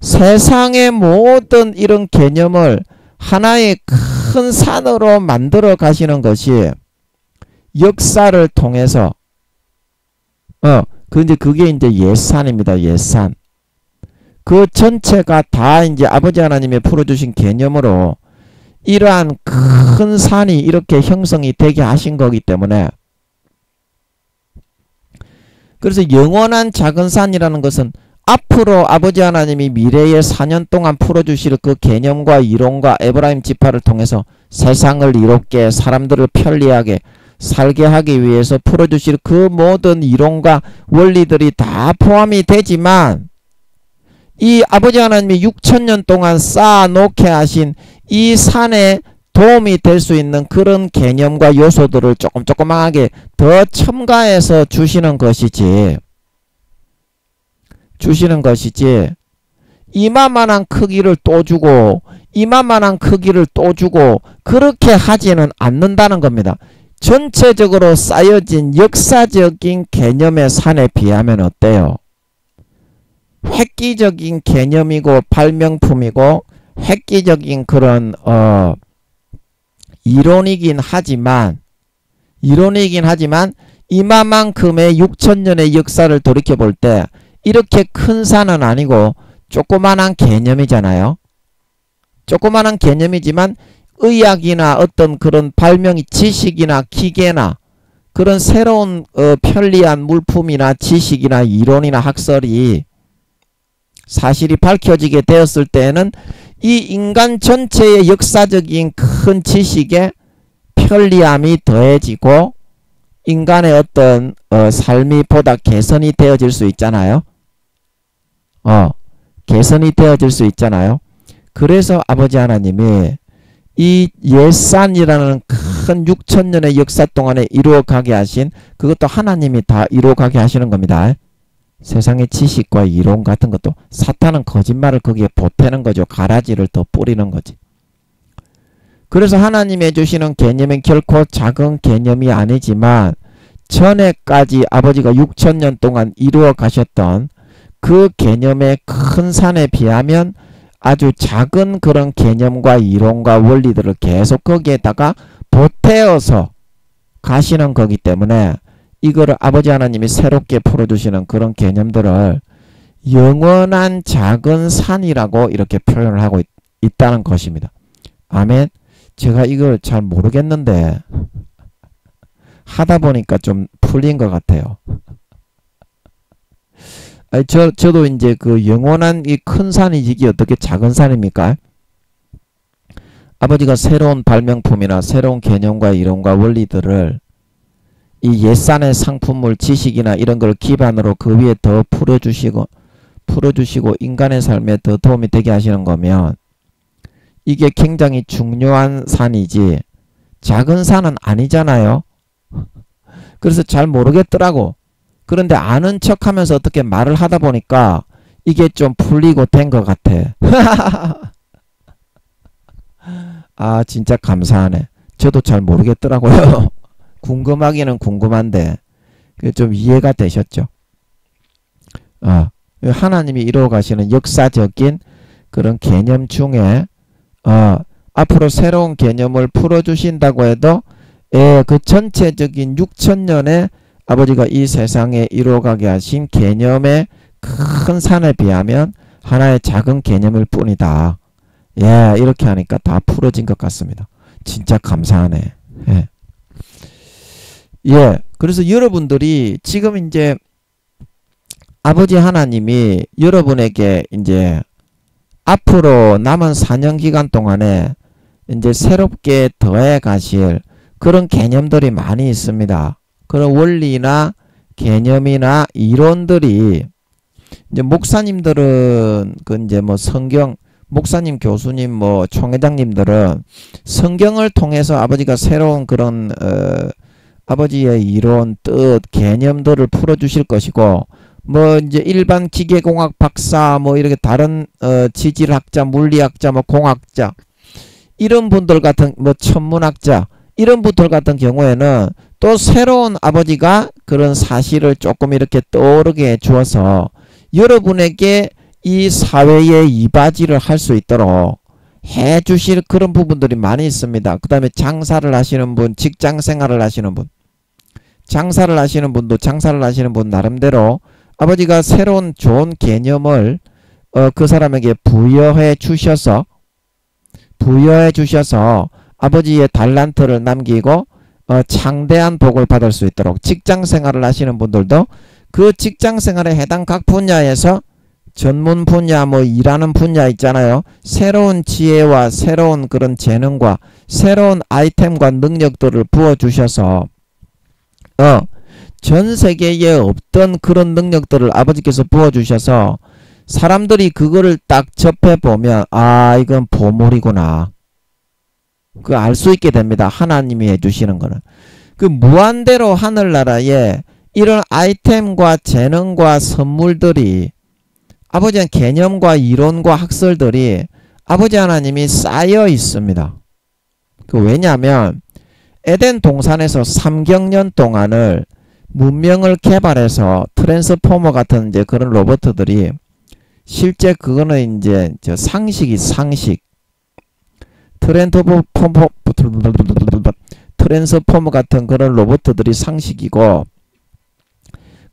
세상의 모든 이런 개념을 하나의 큰 산으로 만들어 가시는 것이 역사를 통해서 그게 이제 옛산입니다. 옛산. 그 전체가 다 이제 아버지 하나님이 풀어주신 개념으로 이러한 큰 산이 이렇게 형성이 되게 하신 거기 때문에 그래서 영원한 작은 산이라는 것은 앞으로 아버지 하나님이 미래에 4년 동안 풀어주실 그 개념과 이론과 에브라임 지파를 통해서 세상을 이롭게 사람들을 편리하게 살게 하기 위해서 풀어주실 그 모든 이론과 원리들이 다 포함이 되지만 이 아버지 하나님이 6천년 동안 쌓아놓게 하신 이 산에 도움이 될 수 있는 그런 개념과 요소들을 조그맣게 더 첨가해서 주시는 것이지 이만한 크기를 또 주고 이만한 크기를 또 주고 그렇게 하지는 않는다는 겁니다. 전체적으로 쌓여진 역사적인 개념의 산에 비하면 어때요? 획기적인 개념이고 발명품이고 획기적인 그런 이론이긴 하지만 이만큼의 6천년의 역사를 돌이켜볼 때 이렇게 큰 산은 아니고 조그만한 개념이잖아요. 조그만한 개념이지만 의학이나 어떤 그런 발명이 지식이나 기계나 그런 새로운 편리한 물품이나 지식이나 이론이나 학설이 사실이 밝혀지게 되었을 때에는 이 인간 전체의 역사적인 큰 지식에 편리함이 더해지고 인간의 어떤 삶이 보다 개선이 되어질 수 있잖아요. 개선이 되어질 수 있잖아요. 그래서 아버지 하나님이 이 옛산이라는 큰 6천년의 역사 동안에 이루어가게 하신 그것도 하나님이 다 이루어가게 하시는 겁니다. 세상의 지식과 이론 같은 것도 사탄은 거짓말을 거기에 보태는 거죠. 가라지를 더 뿌리는 거지. 그래서 하나님이 해주시는 개념은 결코 작은 개념이 아니지만 전에까지 아버지가 6천년 동안 이루어 가셨던 그 개념의 큰 산에 비하면 아주 작은 그런 개념과 이론과 원리들을 계속 거기에다가 보태어서 가시는 거기 때문에 이거를 아버지 하나님이 새롭게 풀어주시는 그런 개념들을 영원한 작은 산이라고 이렇게 표현을 하고 있다는 것입니다. 아멘. 제가 이걸 잘 모르겠는데 하다 보니까 좀 풀린 것 같아요. 저도 이제 그 영원한 이 큰 산이 이게 어떻게 작은 산입니까? 아버지가 새로운 발명품이나 새로운 개념과 이론과 원리들을 이 옛산의 상품물 지식이나 이런 걸 기반으로 그 위에 더 풀어주시고 인간의 삶에 더 도움이 되게 하시는 거면 이게 굉장히 중요한 산이지 작은 산은 아니잖아요. 그래서 잘 모르겠더라고. 그런데 아는 척 하면서 어떻게 말을 하다 보니까 이게 좀 풀리고 된 것 같아. 아 진짜 감사하네. 저도 잘 모르겠더라고요. 궁금하기는 궁금한데 좀 이해가 되셨죠? 하나님이 이루어 가시는 역사적인 그런 개념 중에 앞으로 새로운 개념을 풀어주신다고 해도 그 전체적인 6천년의 아버지가 이 세상에 이루어가게 하신 개념의 큰 산에 비하면 하나의 작은 개념일 뿐이다. 예, 이렇게 하니까 다 풀어진 것 같습니다. 진짜 감사하네. 예. 예, 그래서 여러분들이 지금 이제 아버지 하나님이 여러분에게 이제 앞으로 남은 4년 기간 동안에 이제 새롭게 더해 가실 그런 개념들이 많이 있습니다. 그런 원리나 개념이나 이론들이 이제 목사님들은 그 이제 뭐 성경 목사님, 교수님, 뭐 총회장님들은 성경을 통해서 아버지가 새로운 그런 아버지의 이론, 뜻, 개념들을 풀어주실 것이고 뭐 이제 일반 기계공학 박사 뭐 이렇게 다른 지질학자, 물리학자, 뭐 공학자 이런 분들 같은 뭐 천문학자 이런 분들 같은 경우에는 또 새로운 아버지가 그런 사실을 조금 이렇게 떠오르게 해 주어서 여러분에게 이 사회의 이바지를 할 수 있도록 해 주실 그런 부분들이 많이 있습니다. 그 다음에 장사를 하시는 분, 직장 생활을 하시는 분, 장사를 하시는 분도 장사를 하시는 분 나름대로 아버지가 새로운 좋은 개념을 그 사람에게 부여해 주셔서 아버지의 달란트를 남기고 창대한 복을 받을 수 있도록 직장 생활을 하시는 분들도 그 직장 생활에 해당 각 분야에서 전문 분야 뭐 일하는 분야 있잖아요. 새로운 지혜와 새로운 그런 재능과 새로운 아이템과 능력들을 부어주셔서 전 세계에 없던 그런 능력들을 아버지께서 부어주셔서 사람들이 그거를 딱 접해보면 아 이건 보물이구나. 그 알 수 있게 됩니다. 하나님이 해주시는 거는. 그 무한대로 하늘나라에 이런 아이템과 재능과 선물들이 아버지의 개념과 이론과 학설들이 아버지 하나님이 쌓여 있습니다. 왜냐하면 에덴 동산에서 3경년 동안을 문명을 개발해서 트랜스포머 같은 이제 그런 로봇들이 실제 그거는 이제 상식 트랜스포머 같은 그런 로봇들이 상식이고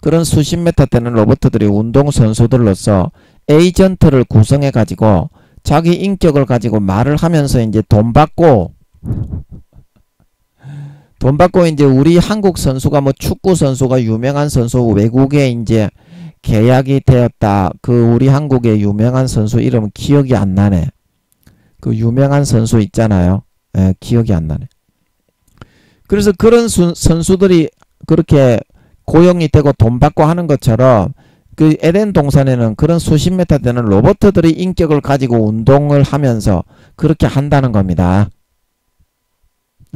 그런 수십 메타 되는 로봇들이 운동선수들로서 에이전트를 구성해 가지고 자기 인격을 가지고 말을 하면서 이제 돈 받고 이제 우리 한국 선수가 뭐 축구 선수가 유명한 선수 외국에 이제 계약이 되었다. 그 우리 한국의 유명한 선수 이름 기억이 안 나네. 그 유명한 선수 있잖아요. 예, 기억이 안 나네. 그래서 그런 선수들이 그렇게 고용이 되고 돈 받고 하는 것처럼 그 에덴 동산에는 그런 수십 메타 되는 로봇들이 인격을 가지고 운동을 하면서 그렇게 한다는 겁니다.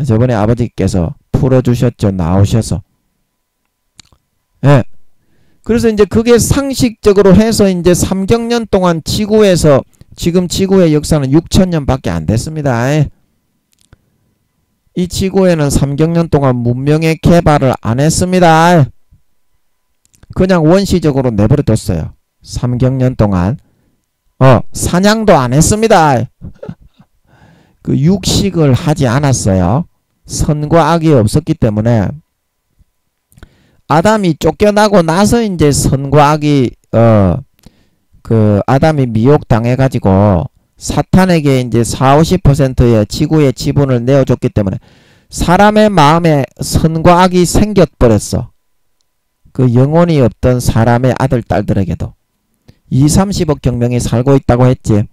저번에 아버지께서 풀어주셨죠. 나오셔서. 예. 그래서 이제 그게 상식적으로 해서 이제 3경년 동안 지구에서 지금 지구의 역사는 6,000년밖에 안 됐습니다. 이 지구에는 3경년 동안 문명의 개발을 안 했습니다. 그냥 원시적으로 내버려뒀어요. 3경년 동안 사냥도 안 했습니다. 그 육식을 하지 않았어요. 선과 악이 없었기 때문에 아담이 쫓겨나고 나서 이제 선과 악이 그 아담이 미혹당해 가지고 사탄에게 이제 40~50%의 지구의 지분을 내어줬기 때문에 사람의 마음에 선과 악이 생겨버렸어. 그 영혼이 없던 사람의 아들 딸들에게도 20~30억 경명이 살고 있다고 했지.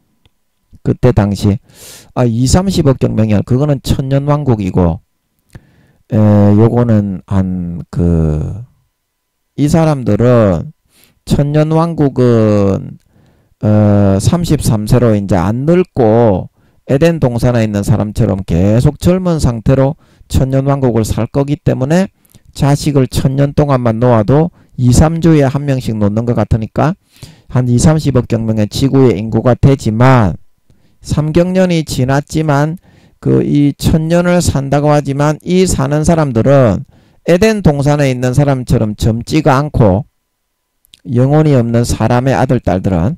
그때 당시 20~30억 경명이야. 그거는 천년왕국이고 요거는 한 이 사람들은 천년왕국은 33세로 이제 안 늙고 에덴 동산에 있는 사람처럼 계속 젊은 상태로 천년왕국을 살 거기 때문에 자식을 1000년 동안만 놓아도 2~3주에 한 명씩 놓는 것 같으니까 한 20~30억 경명의 지구의 인구가 되지만 3경년이 지났지만 이 1000년을 산다고 하지만 이 사는 사람들은 에덴 동산에 있는 사람처럼 젊지가 않고 영혼이 없는 사람의 아들 딸들은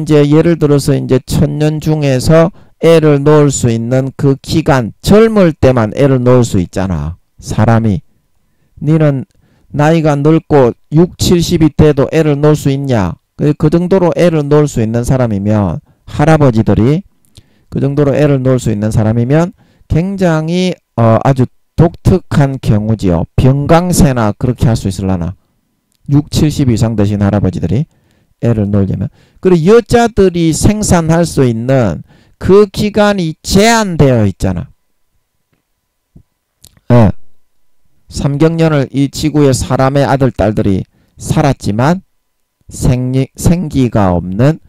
이제 예를 들어서 이제 1000년 중에서 애를 놓을 수 있는 그 기간 젊을 때만 애를 놓을 수 있잖아. 사람이 니는 나이가 늙고 60~70이 돼도 애를 놓을 수 있냐? 그 정도로 애를 놓을 수 있는 사람이면 할아버지들이 그 정도로 애를 놓을 수 있는 사람이면 굉장히 아주 독특한 경우지요. 병강세나 그렇게 할 수 있을라나. 60~70 이상 되신 할아버지들이 애를 놓으려면. 그리고 여자들이 생산할 수 있는 그 기간이 제한되어 있잖아. 3경년을 이 지구의 사람의 아들 딸들이 살았지만 생기가 없는,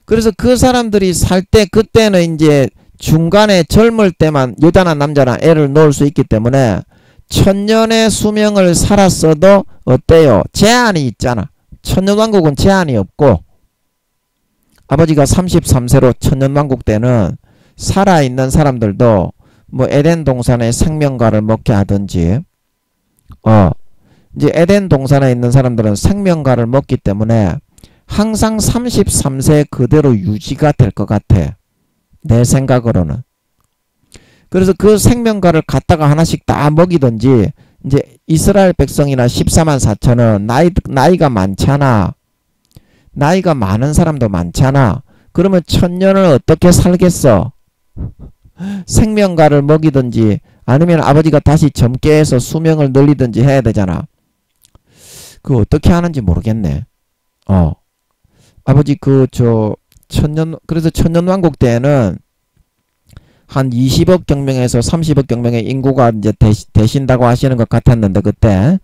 그래서 그 사람들이 살 때 그때는 이제 중간에 젊을 때만 여자나 남자나 애를 놓을 수 있기 때문에 1000년의 수명을 살았어도 어때요? 제한이 있잖아. 천년왕국은 제한이 없고 아버지가 33세로 천년왕국 때는 살아있는 사람들도 뭐 에덴 동산의 생명과를 먹게 하든지 이제 에덴 동산에 있는 사람들은 생명과를 먹기 때문에 항상 33세 그대로 유지가 될 것 같아. 내 생각으로는. 그래서 그 생명과를 갖다가 하나씩 다 먹이든지, 이제 이스라엘 백성이나 144,000은 나이가 많잖아. 나이가 많은 사람도 많잖아. 그러면 1000년을 어떻게 살겠어? 생명과를 먹이든지 아니면 아버지가 다시 젊게 해서 수명을 늘리든지 해야 되잖아. 그거 어떻게 하는지 모르겠네. 아버지 그래서 천년왕국 때에는 한 20억 경명에서 30억 경명의 인구가 이제 되신다고 하시는 것 같았는데, 그때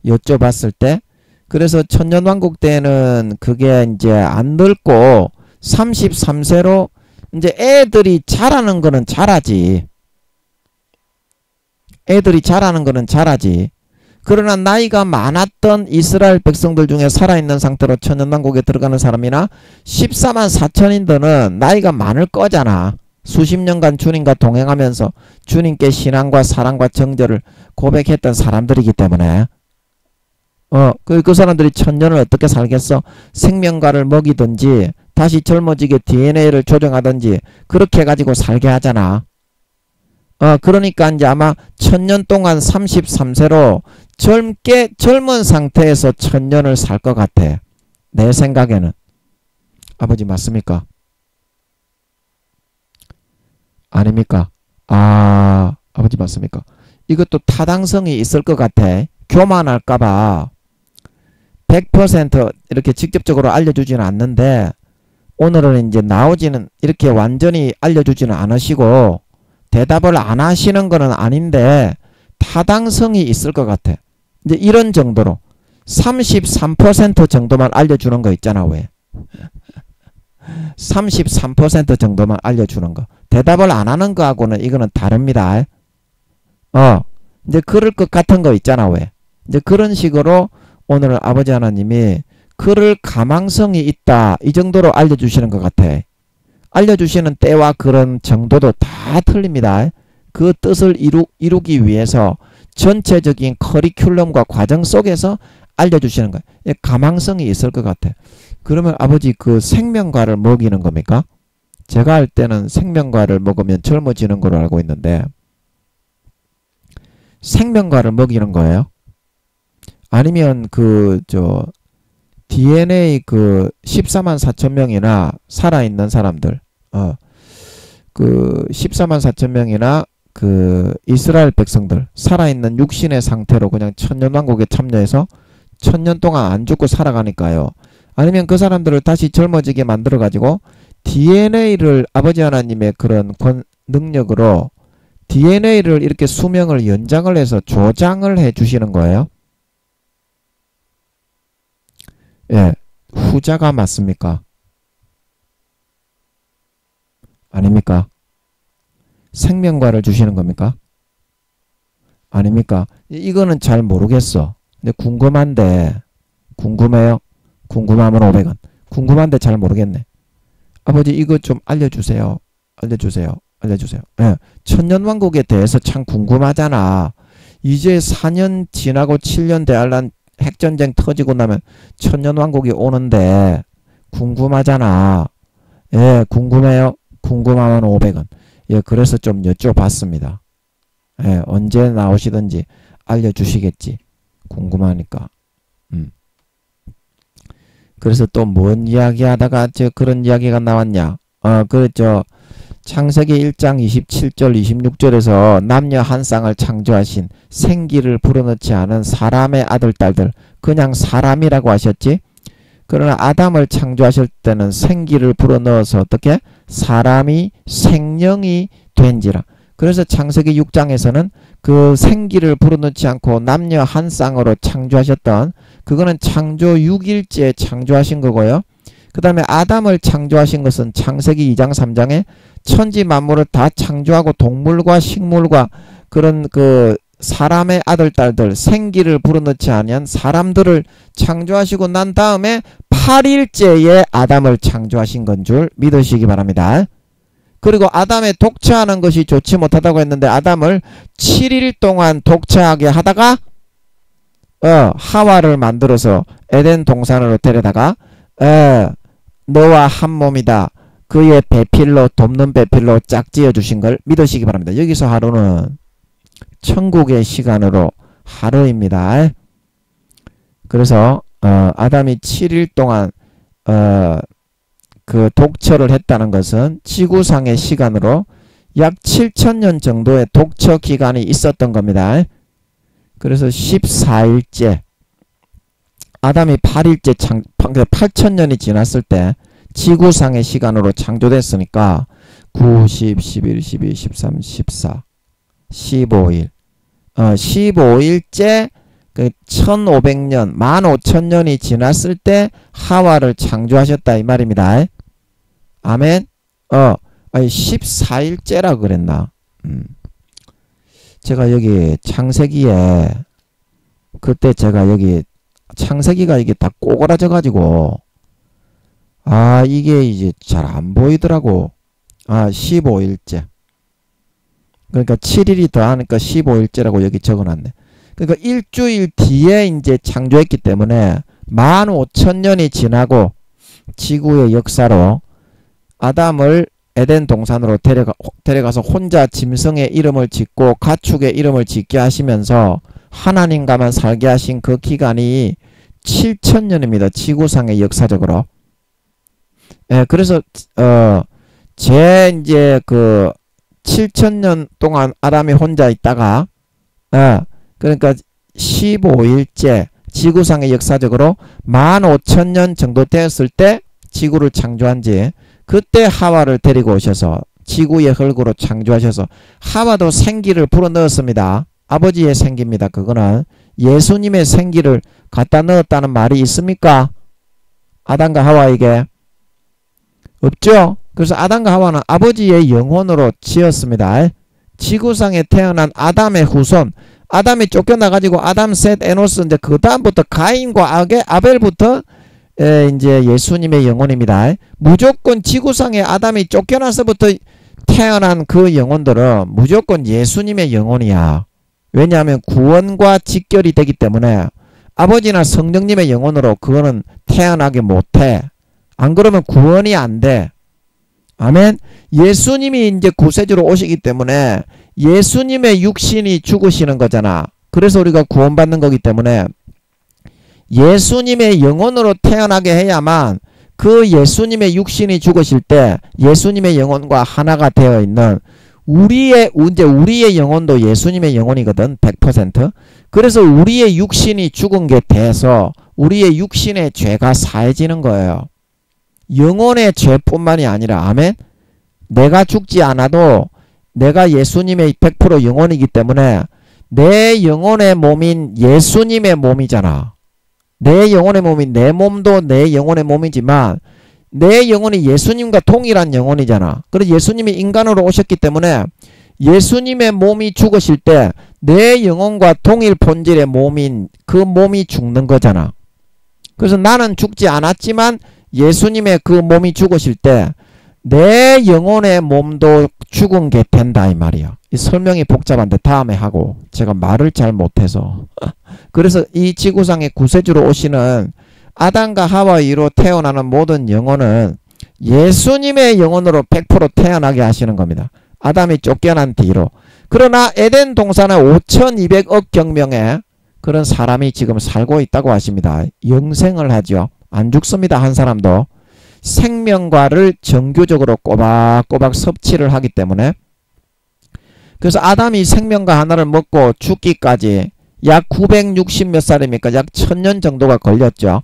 여쭤봤을 때. 그래서 천년왕국 때는 그게 이제 안 늙고 33세로 이제 애들이 자라는 거는 잘하지. 애들이 자라는 거는 잘하지. 그러나 나이가 많았던 이스라엘 백성들 중에 살아있는 상태로 천년왕국에 들어가는 사람이나 144,000인들은 나이가 많을 거잖아. 수십 년간 주님과 동행하면서 주님께 신앙과 사랑과 정절을 고백했던 사람들이기 때문에 그 사람들이 1000년을 어떻게 살겠어? 생명과를 먹이든지 다시 젊어지게 DNA를 조정하든지 그렇게 해가지고 살게 하잖아. 그러니까 이제 아마 1000년 동안 33세로 젊은 상태에서 1000년을 살 것 같아. 내 생각에는. 아버지 맞습니까? 아닙니까? 아버지 맞습니까? 이것도 타당성이 있을 것 같아. 교만할까봐 100% 이렇게 직접적으로 알려주지는 않는데, 오늘은 이제 나오지는 이렇게 완전히 알려주지는 않으시고 대답을 안 하시는 거는 아닌데 타당성이 있을 것 같아. 이제 이런 정도로 33% 정도만 알려주는 거 있잖아. 왜? 33% 정도만 알려주는 거. 대답을 안 하는 거하고는 이거는 다릅니다. 이제 그럴 것 같은 거 있잖아. 왜? 이제 그런 식으로 오늘 아버지 하나님이 그럴 가망성이 있다 이 정도로 알려주시는 것 같아. 알려주시는 때와 그런 정도도 다 틀립니다. 그 뜻을 이루기 위해서 전체적인 커리큘럼과 과정 속에서 알려주시는 거예요. 가망성이 있을 것 같아. 그러면 아버지 그 생명과를 먹이는 겁니까? 제가 할 때는 생명과를 먹으면 젊어지는 걸로 알고 있는데 생명과를 먹이는 거예요? 아니면 DNA 14만 4천 명이나 살아있는 사람들, 14만 4천 명이나 이스라엘 백성들, 살아있는 육신의 상태로 그냥 천년왕국에 참여해서 천년 동안 안 죽고 살아가니까요. 아니면 그 사람들을 다시 젊어지게 만들어가지고 DNA를 아버지 하나님의 그런 능력으로 DNA를 이렇게 수명을 연장을 해서 조장을 해 주시는 거예요. 예, 후자가 맞습니까? 아닙니까? 생명과를 주시는 겁니까? 아닙니까? 이거는 잘 모르겠어. 근데 궁금해요? 궁금하면 500원. 궁금한데 잘 모르겠네. 아버지 이거 좀 알려주세요. 알려주세요. 예, 천년왕국에 대해서 참 궁금하잖아. 이제 4년 지나고 7년 대할란 핵전쟁 터지고 나면 천년왕국이 오는데 궁금하잖아. 예, 궁금해요? 궁금하면 500원. 예, 그래서 좀 여쭤봤습니다. 예, 언제 나오시든지 알려주시겠지. 궁금하니까. 그래서 또 뭔 이야기 하다가 그런 이야기가 나왔냐. 그렇죠. 창세기 1장 27절 26절에서 남녀 한 쌍을 창조하신 생기를 불어넣지 않은 사람의 아들 딸들, 그냥 사람이라고 하셨지. 그러나 아담을 창조하실 때는 생기를 불어넣어서 어떻게? 사람이 생령이 된지라. 그래서 창세기 6장에서는 그 생기를 불어넣지 않고 남녀 한 쌍으로 창조하셨던, 그거는 창조 6일째 창조하신 거고요. 그 다음에 아담을 창조하신 것은 창세기 2장 3장에 천지 만물을 다 창조하고 동물과 식물과 그런 사람의 아들 딸들, 생기를 불어넣지 아니한 사람들을 창조하시고 난 다음에 8일째에 아담을 창조하신 건 줄 믿으시기 바랍니다. 그리고 아담의 독처하는 것이 좋지 못하다고 했는데 아담을 7일 동안 독처하게 하다가 하와를 만들어서 에덴 동산으로 데려다가 너와 한 몸이다. 그의 배필로, 돕는 배필로 짝지어 주신 걸 믿으시기 바랍니다. 여기서 하루는 천국의 시간으로 하루입니다. 그래서 아담이 7일 동안 그 독처를 했다는 것은 지구상의 시간으로 약 7천년 정도의 독처 기간이 있었던 겁니다. 그래서 14일째 아담이 8일째 8천년이 지났을 때 지구상의 시간으로 창조됐으니까 9, 10, 11, 12, 13, 14, 15일 15일째 1500년 15,000년이 지났을 때 하와를 창조하셨다 이 말입니다. 아멘. 아니 14일째라 그랬나? 제가 여기 창세기에 그때 제가 여기 창세기가 이게 다 꼬그라져 가지고 이게 이제 잘 안 보이더라고. 15일째. 그러니까 7일이 더하니까 15일째라고 여기 적어놨네. 그러니까 일주일 뒤에 이제 창조했기 때문에 15,000년이 지나고 지구의 역사로 아담을 에덴 동산으로 데려가서 혼자 짐승의 이름을 짓고 가축의 이름을 짓게 하시면서 하나님과만 살게 하신 그 기간이 7,000년입니다. 지구상의 역사적으로. 예, 그래서 이제 7,000년 동안 아담이 혼자 있다가 그러니까 15일째 지구상의 역사적으로 15,000년 정도 되었을 때 지구를 창조한 지 그때 하와를 데리고 오셔서 지구의 흙으로 창조하셔서 하와도 생기를 불어넣었습니다. 아버지의 생기입니다. 그거는 예수님의 생기를 갖다 넣었다는 말이 있습니까? 아담과 하와에게 없죠? 그래서 아담과 하와는 아버지의 영혼으로 지었습니다. 지구상에 태어난 아담의 후손, 아담이 쫓겨나가지고 아담, 셋, 에노스, 이제 그 다음부터 가인과 아벨부터 이제 예수님의 영혼입니다. 무조건 지구상에 아담이 쫓겨나서부터 태어난 그 영혼들은 무조건 예수님의 영혼이야. 왜냐하면 구원과 직결이 되기 때문에 아버지나 성령님의 영혼으로 그거는 태어나게 못해. 안 그러면 구원이 안 돼. 아멘. 예수님이 이제 구세주로 오시기 때문에 예수님의 육신이 죽으시는 거잖아. 그래서 우리가 구원받는 거기 때문에 예수님의 영혼으로 태어나게 해야만 그 예수님의 육신이 죽으실 때 예수님의 영혼과 하나가 되어 있는 우리의 영혼도 예수님의 영혼이거든. 100%. 그래서 우리의 육신이 죽은 게 돼서 우리의 육신의 죄가 사해지는 거예요. 영혼의 죄뿐만이 아니라 아멘. 내가 죽지 않아도 내가 예수님의 100% 영혼이기 때문에 내 영혼의 몸인 예수님의 몸이잖아. 내 영혼의 몸인 내 몸도 내 영혼의 몸이지만 내 영혼이 예수님과 동일한 영혼이잖아. 그래서 예수님이 인간으로 오셨기 때문에 예수님의 몸이 죽으실 때 내 영혼과 동일 본질의 몸인 그 몸이 죽는 거잖아. 그래서 나는 죽지 않았지만 예수님의 그 몸이 죽으실 때 내 영혼의 몸도 죽은 게 된다 이 말이야. 이 설명이 복잡한데 다음에 하고 제가 말을 잘 못해서 그래서 이 지구상에 구세주로 오시는 아담과 하와이로 태어나는 모든 영혼은 예수님의 영혼으로 100% 태어나게 하시는 겁니다. 아담이 쫓겨난 뒤로. 그러나 에덴 동산에 5200억 경명의 그런 사람이 지금 살고 있다고 하십니다. 영생을 하죠. 안 죽습니다. 한 사람도. 생명과를 정규적으로 꼬박꼬박 섭취를 하기 때문에 그래서 아담이 생명과 하나를 먹고 죽기까지 약 960 몇 살입니까? 약 1000년 정도가 걸렸죠.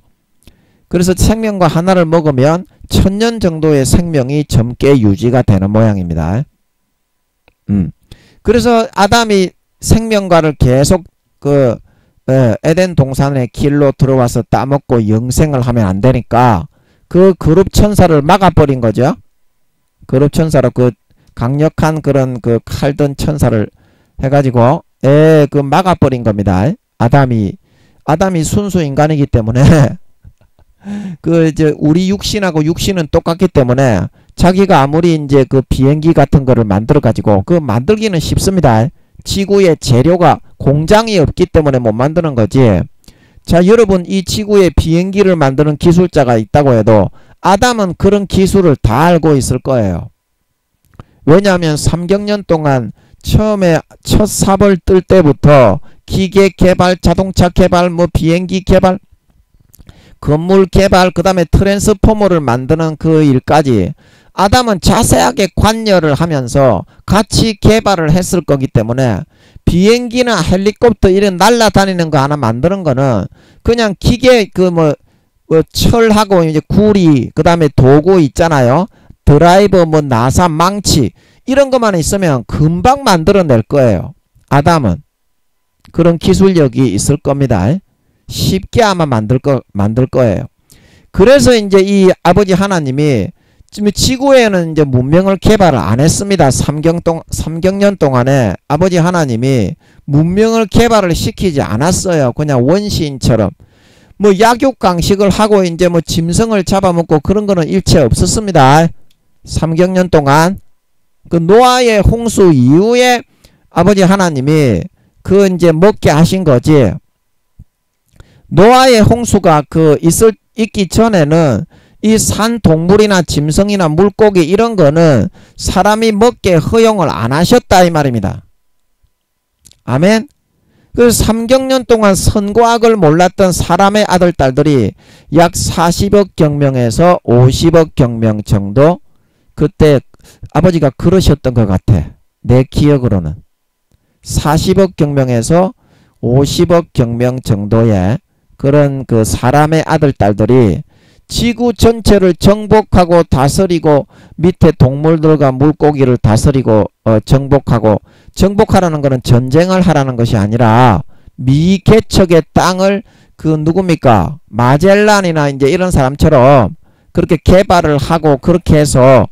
그래서 생명과 하나를 먹으면 1000년 정도의 생명이 젊게 유지가 되는 모양입니다. 그래서 아담이 생명과를 계속 에덴 동산의 길로 들어와서 따먹고 영생을 하면 안 되니까 그 그룹 천사를 막아버린 거죠. 그룹 천사로 그 강력한 그런 그 칼든 천사를 해가지고 그 막아버린 겁니다. 아담이 순수 인간이기 때문에 그 이제 우리 육신하고 육신은 똑같기 때문에 자기가 아무리 이제 그 비행기 같은 거를 만들어 가지고 그 만들기는 쉽습니다. 지구에 재료가 공장이 없기 때문에 못 만드는 거지. 자, 여러분 이 지구에 비행기를 만드는 기술자가 있다고 해도 아담은 그런 기술을 다 알고 있을 거예요. 왜냐하면 3경년 동안 처음에 첫 삽을 뜰 때부터 기계 개발, 자동차 개발, 뭐 비행기 개발, 건물 개발, 그 다음에 트랜스포머를 만드는 그 일까지 아담은 자세하게 관여를 하면서 같이 개발을 했을 거기 때문에 비행기나 헬리콥터 이런 날아다니는 거 하나 만드는 거는 그냥 기계 철하고 이제 구리, 그 다음에 도구 있잖아요. 드라이버, 나사, 망치 이런 것만 있으면 금방 만들어낼 거예요. 아담은 그런 기술력이 있을 겁니다. 쉽게 아마 만들 거예요. 그래서 이제 이 아버지 하나님이 지금 지구에는 이제 문명을 개발을 안 했습니다. 3경년 동안에 아버지 하나님이 문명을 개발을 시키지 않았어요. 그냥 원시인처럼 약육강식을 하고 이제 짐승을 잡아먹고 그런 거는 일체 없었습니다. 3경년 동안 그 노아의 홍수 이후에 아버지 하나님이 그 이제 먹게 하신 거지. 노아의 홍수가 있기 전에는 이 산 동물이나 짐승이나 물고기 이런 거는 사람이 먹게 허용을 안 하셨다 이 말입니다. 아멘. 그 3경년 동안 선과 악을 몰랐던 사람의 아들 딸들이 약 40억 경명에서 50억 경명 정도 그때 아버지가 그러셨던 것 같아. 내 기억으로는 40억 경명에서 50억 경명 정도의 그런 그 사람의 아들 딸들이 지구 전체를 정복하고 다스리고 밑에 동물들과 물고기를 다스리고 정복하라는 것은 전쟁을 하라는 것이 아니라 미개척의 땅을 누굽니까? 마젤란이나 이제 이런 사람처럼 그렇게 개발을 하고 그렇게 해서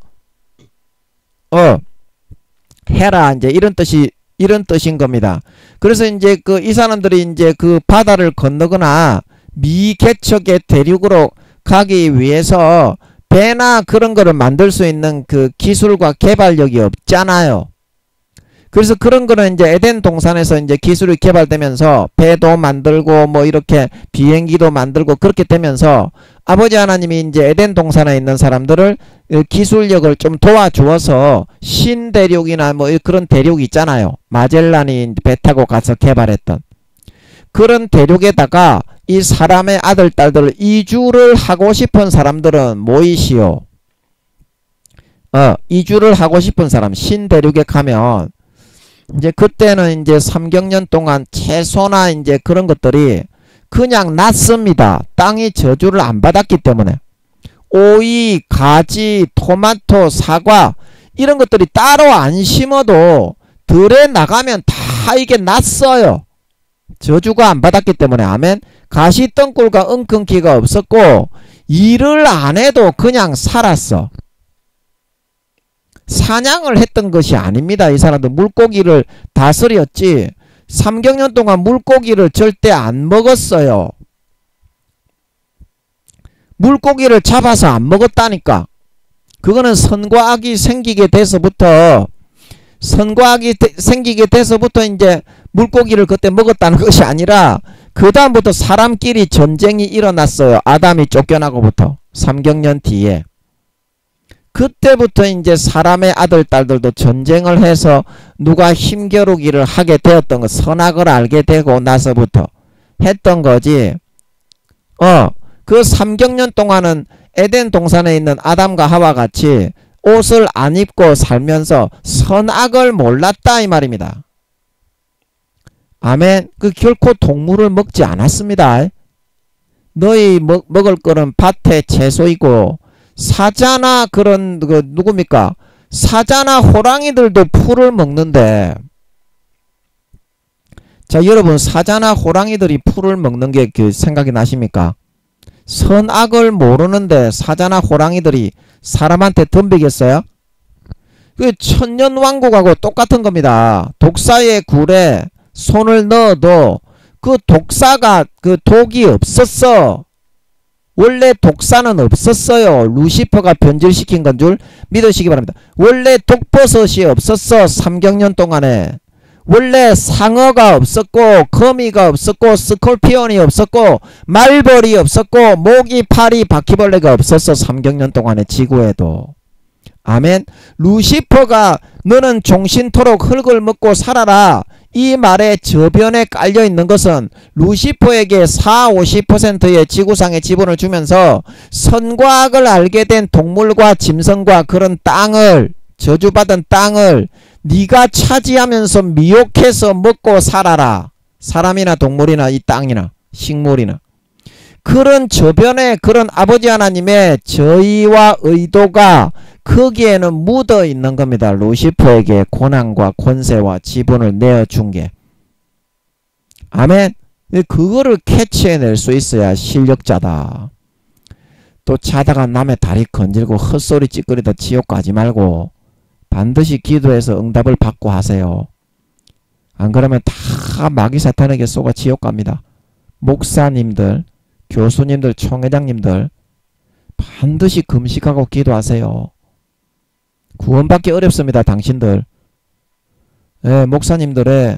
해라 이제 이런 뜻이 이런 뜻인 겁니다. 그래서 이제 이 사람들이 이제 그 바다를 건너거나 미개척의 대륙으로 가기 위해서 배나 그런 거를 만들 수 있는 그 기술과 개발력이 없잖아요. 그래서 그런 거는 이제 에덴 동산에서 이제 기술이 개발되면서 배도 만들고 뭐 이렇게 비행기도 만들고 그렇게 되면서 아버지 하나님이 이제 에덴 동산에 있는 사람들을 기술력을 좀 도와주어서 신대륙이나 뭐 그런 대륙 있잖아요. 마젤란이 배 타고 가서 개발했던 그런 대륙에다가 이 사람의 아들 딸들 이주를 하고 싶은 사람들은 모이시오. 이주를 하고 싶은 사람 신대륙에 가면 이제 그때는 이제 3경년 동안 채소나 이제 그런 것들이 그냥 났습니다. 땅이 저주를 안 받았기 때문에. 오이, 가지, 토마토, 사과 이런 것들이 따로 안 심어도 들에 나가면 다 이게 났어요. 저주가 안 받았기 때문에. 아멘. 가시덩굴과 엉겅퀴가 없었고 일을 안 해도 그냥 살았어. 사냥을 했던 것이 아닙니다. 이 사람들 물고기를 다스렸지 3경년 동안 물고기를 절대 안 먹었어요. 물고기를 잡아서 안 먹었다니까. 그거는 선과 악이 생기게 돼서부터 이제 물고기를 그때 먹었다는 것이 아니라 그 다음부터 사람끼리 전쟁이 일어났어요. 아담이 쫓겨나고부터 3경년 뒤에. 그때부터 이제 사람의 아들 딸들도 전쟁을 해서 누가 힘겨루기를 하게 되었던 것, 선악을 알게 되고 나서부터 했던 거지. 그 3경년 동안은 에덴 동산에 있는 아담과 하와 같이 옷을 안 입고 살면서 선악을 몰랐다 이 말입니다. 아멘. 그 결코 동물을 먹지 않았습니다. 너희 먹을 거는 밭의 채소이고 사자나 그런 누굽니까? 사자나 호랑이들도 풀을 먹는데, 자 여러분 사자나 호랑이들이 풀을 먹는 게 생각이 나십니까? 선악을 모르는데 사자나 호랑이들이 사람한테 덤비겠어요? 그 천년왕국하고 똑같은 겁니다. 독사의 굴에 손을 넣어도 그 독사가 그 독이 없었어. 원래 독사는 없었어요. 루시퍼가 변질시킨 건 줄 믿으시기 바랍니다. 원래 독버섯이 없었어. 3경년 동안에. 원래 상어가 없었고 거미가 없었고 스콜피온이 없었고 말벌이 없었고 모기 파리 바퀴벌레가 없었어. 3경년 동안에 지구에도. 아멘. 루시퍼가 너는 종신토록 흙을 먹고 살아라. 이 말에 저변에 깔려있는 것은 루시퍼에게 40~50%의 지구상의 지분을 주면서 선과 악을 알게 된 동물과 짐승과 그런 땅을, 저주받은 땅을 네가 차지하면서 미혹해서 먹고 살아라. 사람이나 동물이나 이 땅이나 식물이나. 그런 저변에 그런 아버지 하나님의 저의와 의도가 거기에는 묻어 있는 겁니다. 루시퍼에게 권한과 권세와 지분을 내어준 게. 아멘. 그거를 캐치해낼 수 있어야 실력자다. 또 자다가 남의 다리 건질고 헛소리 찌끄리다 지옥 가지 말고 반드시 기도해서 응답을 받고 하세요. 안 그러면 다 마귀 사탄에게 쏘가 지옥 갑니다. 목사님들, 교수님들, 총회장님들 반드시 금식하고 기도하세요. 구원받기 어렵습니다. 당신들. 목사님들의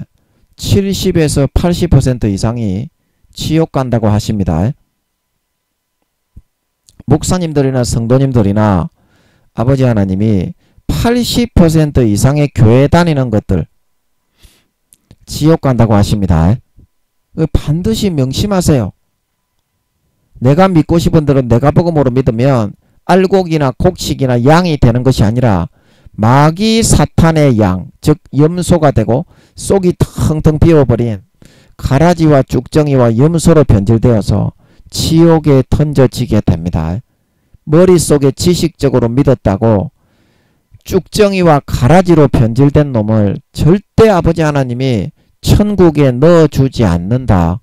70에서 80% 이상이 지옥 간다고 하십니다. 목사님들이나 성도님들이나 아버지 하나님이 80% 이상의 교회 다니는 것들 지옥 간다고 하십니다. 반드시 명심하세요. 내가 믿고 싶은 대로 내가 복음으로 믿으면 알곡이나 곡식이나 양이 되는 것이 아니라 마귀 사탄의 양, 즉 염소가 되고 속이 텅텅 비워버린 가라지와 쭉정이와 염소로 변질되어서 지옥에 던져지게 됩니다. 머릿속에 지식적으로 믿었다고 쭉정이와 가라지로 변질된 놈을 절대 아버지 하나님이 천국에 넣어주지 않는다.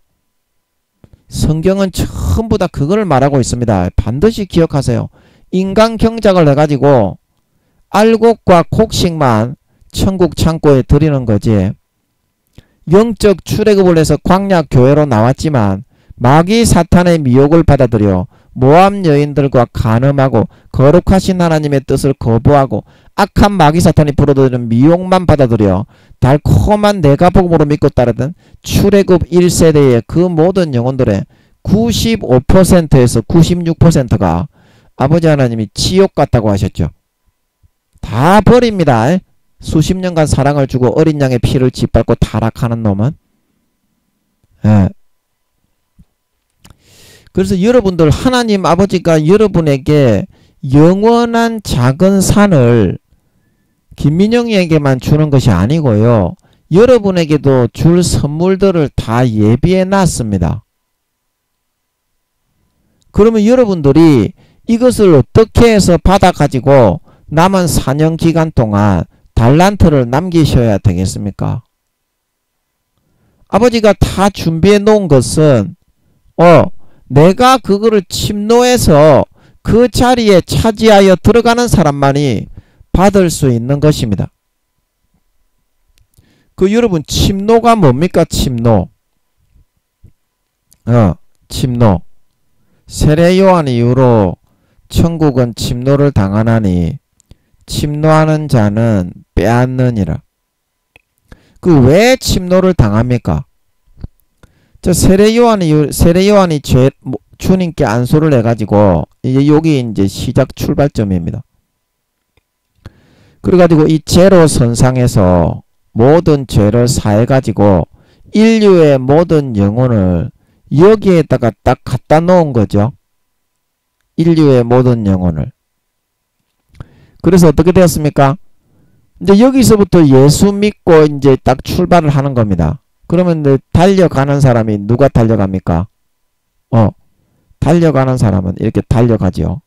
성경은 전부 다 그걸 말하고 있습니다. 반드시 기억하세요. 인간 경작을 해가지고 알곡과 곡식만 천국 창고에 드리는 거지 영적 출애굽을 해서 광야 교회로 나왔지만 마귀 사탄의 미혹을 받아들여 모압 여인들과 간음하고 거룩하신 하나님의 뜻을 거부하고 악한 마귀 사탄이 불어들이는 미혹만 받아들여 달콤한 내가 복음으로 믿고 따르던 출애굽 1세대의 그 모든 영혼들의 95%에서 96%가 아버지 하나님이 지옥 같다고 하셨죠. 다 버립니다. 수십 년간 사랑을 주고 어린 양의 피를 짓밟고 타락하는 놈은. 예. 그래서 여러분들 하나님 아버지가 여러분에게 영원한 작은 산을 김민영이에게만 주는 것이 아니고요. 여러분에게도 줄 선물들을 다 예비해 놨습니다. 그러면 여러분들이 이것을 어떻게 해서 받아가지고 남은 4년 기간 동안 달란트를 남기셔야 되겠습니까? 아버지가 다 준비해 놓은 것은 내가 그거를 침노해서 그 자리에 차지하여 들어가는 사람만이 받을 수 있는 것입니다. 그 여러분 침노가 뭡니까? 침노. 침노. 세례 요한 이후로 천국은 침노를 당하나니 침노하는 자는 빼앗느니라. 그 왜 침노를 당합니까? 저 세례 요한이 주님께 안수를 해가지고 이제 여기 이제 시작 출발점입니다. 그래가지고 이 제로 선상에서 모든 죄를 사해가지고 인류의 모든 영혼을 여기에다가 딱 갖다 놓은 거죠. 인류의 모든 영혼을. 그래서 어떻게 되었습니까? 이제 여기서부터 예수 믿고 이제 딱 출발을 하는 겁니다. 그러면 이제 달려가는 사람이 누가 달려갑니까? 달려가는 사람은 이렇게 달려가죠.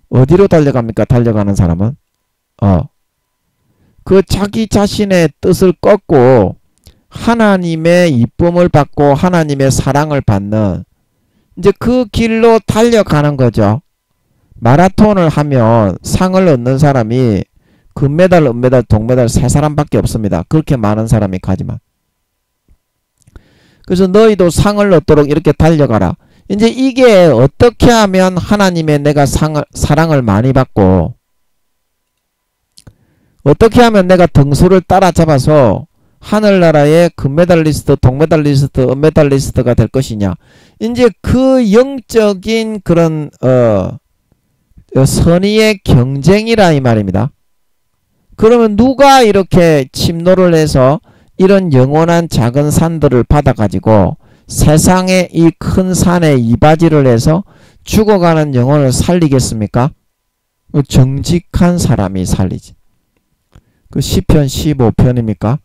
어디로 달려갑니까? 달려가는 사람은? 그 자기 자신의 뜻을 꺾고 하나님의 이쁨을 받고 하나님의 사랑을 받는 이제 그 길로 달려가는 거죠. 마라톤을 하면 상을 얻는 사람이 금메달, 은메달, 동메달 3사람밖에 없습니다. 그렇게 많은 사람이 가지만. 그래서 너희도 상을 얻도록 이렇게 달려가라. 이제 이게 어떻게 하면 하나님의 내가 사랑을 많이 받고 어떻게 하면 내가 등수를 따라잡아서 하늘나라의 금메달리스트, 동메달리스트, 은메달리스트가 될 것이냐. 이제 그 영적인 그런 선의의 경쟁이라 이 말입니다. 그러면 누가 이렇게 침노를 해서 이런 영원한 작은 산들을 받아가지고 세상의 이 큰 산에 이바지를 해서 죽어가는 영혼을 살리겠습니까? 정직한 사람이 살리지. 그 시편 15편입니까?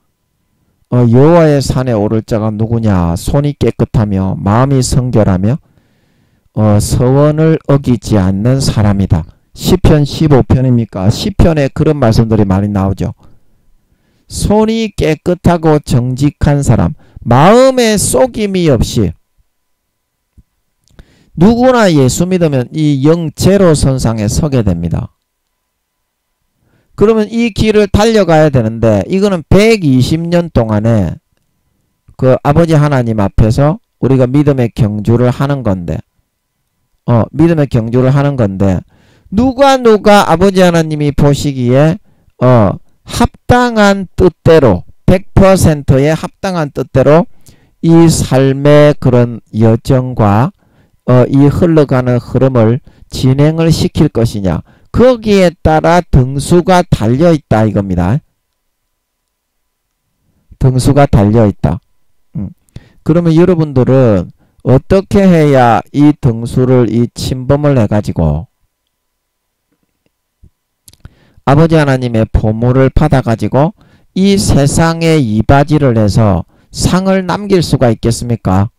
여호와의 산에 오를 자가 누구냐? 손이 깨끗하며 마음이 성결하며 서원을 어기지 않는 사람이다. 시편 15편입니까? 시편에 그런 말씀들이 많이 나오죠. 손이 깨끗하고 정직한 사람, 마음에 속임이 없이 누구나 예수 믿으면 이 영제로 선상에 서게 됩니다. 그러면 이 길을 달려가야 되는데 이거는 120년 동안에 그 아버지 하나님 앞에서 우리가 믿음의 경주를 하는 건데 믿음의 경주를 하는 건데 누가 아버지 하나님이 보시기에 합당한 뜻대로 100%의 합당한 뜻대로 이 삶의 그런 여정과 이 흘러가는 흐름을 진행을 시킬 것이냐. 거기에 따라 등수가 달려있다 이겁니다. 등수가 달려있다. 그러면 여러분들은 어떻게 해야 이 등수를 이 침범을 해가지고 아버지 하나님의 보물을 받아가지고 이 세상에 이바지를 해서 상을 남길 수가 있겠습니까?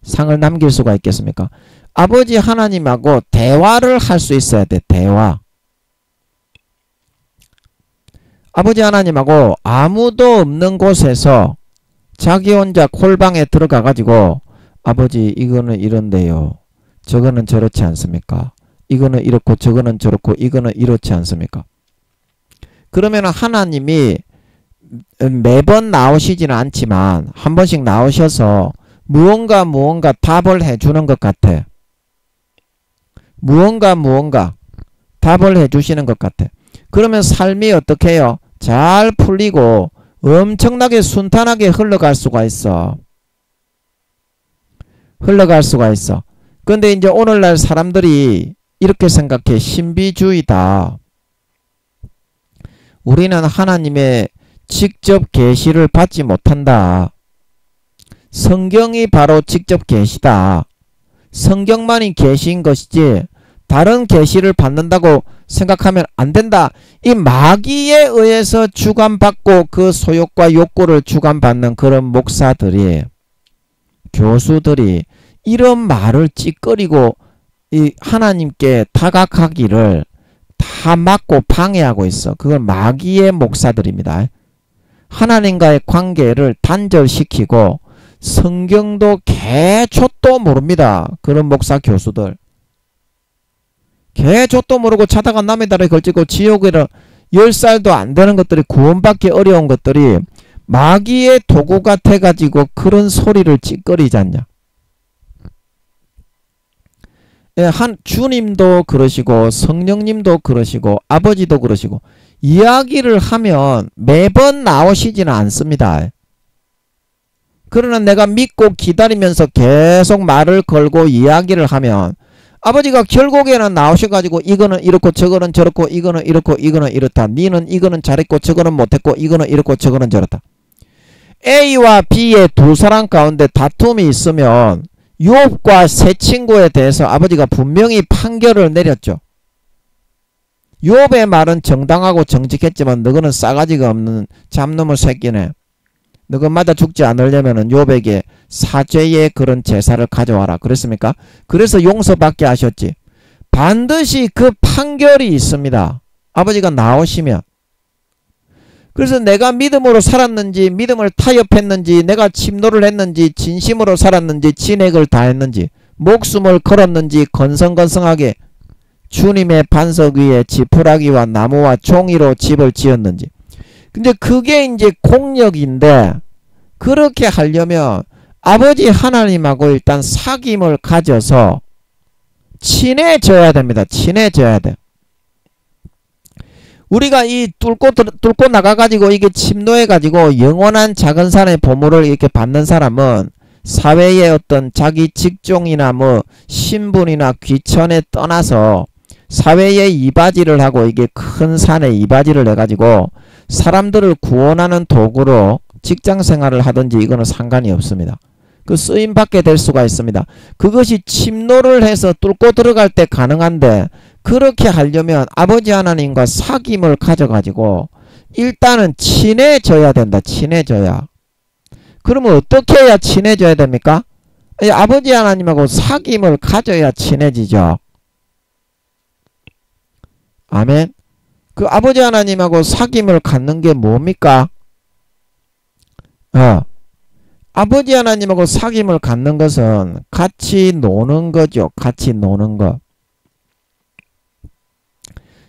상을 남길 수가 있겠습니까? 아버지 하나님하고 대화를 할 수 있어야 돼. 대화. 아버지 하나님하고 아무도 없는 곳에서 자기 혼자 콜방에 들어가 가지고 아버지 이거는 이런데요. 저거는 저렇지 않습니까? 이거는 이렇고 저거는 저렇고 이거는 이렇지 않습니까? 그러면 하나님이 매번 나오시지는 않지만 한 번씩 나오셔서 무언가 답을 해주는 것 같아. 무언가 답을 해주시는 것 같아. 그러면 삶이 어떻게 해요? 잘 풀리고 엄청나게 순탄하게 흘러갈 수가 있어. 흘러갈 수가 있어. 근데 이제 오늘날 사람들이 이렇게 생각해. 신비주의다. 우리는 하나님의 직접 계시를 받지 못한다. 성경이 바로 직접 계시다. 성경만이 계시인 것이지 다른 계시를 받는다고 생각하면 안 된다. 이 마귀에 의해서 주관받고 그 소욕과 욕구를 주관받는 그런 목사들이, 교수들이 이런 말을 찌꺼리고 이 하나님께 다가가기를 다 막고 방해하고 있어. 그건 마귀의 목사들입니다. 하나님과의 관계를 단절시키고 성경도 개초도 모릅니다. 그런 목사 교수들. 개초도 모르고 자다가 남의 다리에 걸치고 지옥에는 10살도 안 되는 것들이, 구원받기 어려운 것들이 마귀의 도구 같아가지고 그런 소리를 찌꺼리지 않냐. 주님도 그러시고 성령님도 그러시고 아버지도 그러시고 이야기를 하면 매번 나오시지는 않습니다. 그러나 내가 믿고 기다리면서 계속 말을 걸고 이야기를 하면 아버지가 결국에는 나오셔가지고 이거는 이렇고 저거는 저렇고 이거는 이렇고 이거는 이렇다. 니는 이거는 잘했고 저거는 못했고 이거는 이렇고 저거는 저렇다. A와 B의 두 사람 가운데 다툼이 있으면 욥과 세 친구에 대해서 아버지가 분명히 판결을 내렸죠. 욥의 말은 정당하고 정직했지만 너거는 싸가지가 없는 잡놈의 새끼네. 너가 맞아 죽지 않으려면 욥에게 사죄의 그런 제사를 가져와라. 그랬습니까? 그래서 용서받게 하셨지. 반드시 그 판결이 있습니다. 아버지가 나오시면. 그래서 내가 믿음으로 살았는지, 믿음을 타협했는지, 내가 침노를 했는지, 진심으로 살았는지, 진액을 다했는지, 목숨을 걸었는지, 건성건성하게 주님의 반석 위에 지푸라기와 나무와 종이로 집을 지었는지. 근데 그게 이제 공력인데, 그렇게 하려면 아버지 하나님하고 일단 사귐을 가져서 친해져야 됩니다. 친해져야 돼. 우리가 이 뚫고 나가가지고 이게 침노해가지고 영원한 작은 산의 보물을 이렇게 받는 사람은 사회의 어떤 자기 직종이나 뭐 신분이나 귀천에 떠나서 사회에 이바지를 하고 이게 큰 산에 이바지를 해가지고 사람들을 구원하는 도구로 직장 생활을 하든지 이거는 상관이 없습니다. 그 쓰임 받게 될 수가 있습니다. 그것이 침노를 해서 뚫고 들어갈 때 가능한데 그렇게 하려면 아버지 하나님과 사귐을 가져가지고 일단은 친해져야 된다. 친해져야. 그러면 어떻게 해야 친해져야 됩니까? 아버지 하나님하고 사귐을 가져야 친해지죠. 아멘. 그 아버지 하나님하고 사귐을 갖는 게 뭡니까? 아버지 하나님하고 사귐을 갖는 것은 같이 노는 거죠. 같이 노는 거.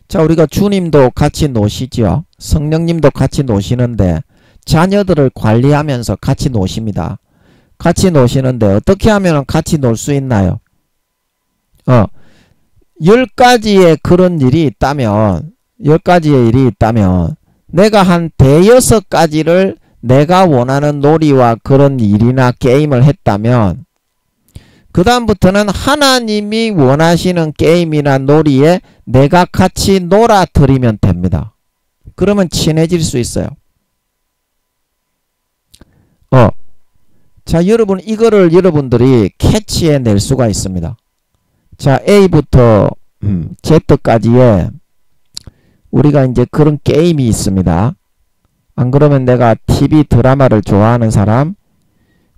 자, 우리가 주님도 같이 노시죠. 성령님도 같이 노시는데 자녀들을 관리하면서 같이 노십니다. 같이 노시는데 어떻게 하면 같이 놀 수 있나요? 10가지의 그런 일이 있다면 10가지의 일이 있다면 내가 한 대여섯 가지를 내가 원하는 놀이와 그런 일이나 게임을 했다면 그 다음부터는 하나님이 원하시는 게임이나 놀이에 내가 같이 놀아드리면 됩니다. 그러면 친해질 수 있어요. 자, 여러분 이거를 여러분들이 캐치해낼 수가 있습니다. 자, A부터 Z까지에 우리가 이제 그런 게임이 있습니다. 안 그러면 내가 TV 드라마를 좋아하는 사람,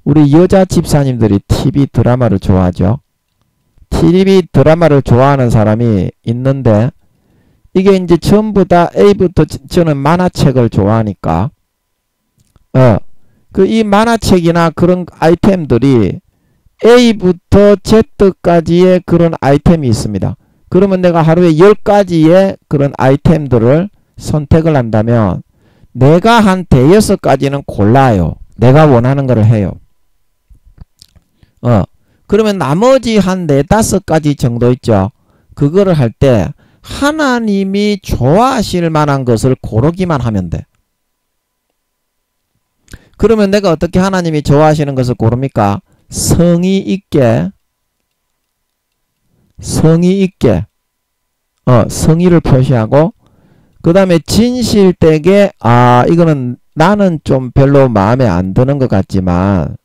우리 여자 집사님들이 TV 드라마를 좋아하죠. TV 드라마를 좋아하는 사람이 있는데 이게 이제 전부 다 A부터 저는 만화책을 좋아하니까 그 이 만화책이나 그런 아이템들이 A부터 Z까지의 그런 아이템이 있습니다. 그러면 내가 하루에 10가지의 그런 아이템들을 선택을 한다면 내가 한 5-6가지는 골라요. 내가 원하는 거를 해요. 그러면 나머지 한 4-5가지 정도 있죠. 그거를 할 때 하나님이 좋아하실 만한 것을 고르기만 하면 돼. 그러면 내가 어떻게 하나님이 좋아하시는 것을 고릅니까? 성의 있게 성의를 표시하고, 그 다음에 진실되게 이거는 나는 좀 별로 마음에 안 드는 것 같지만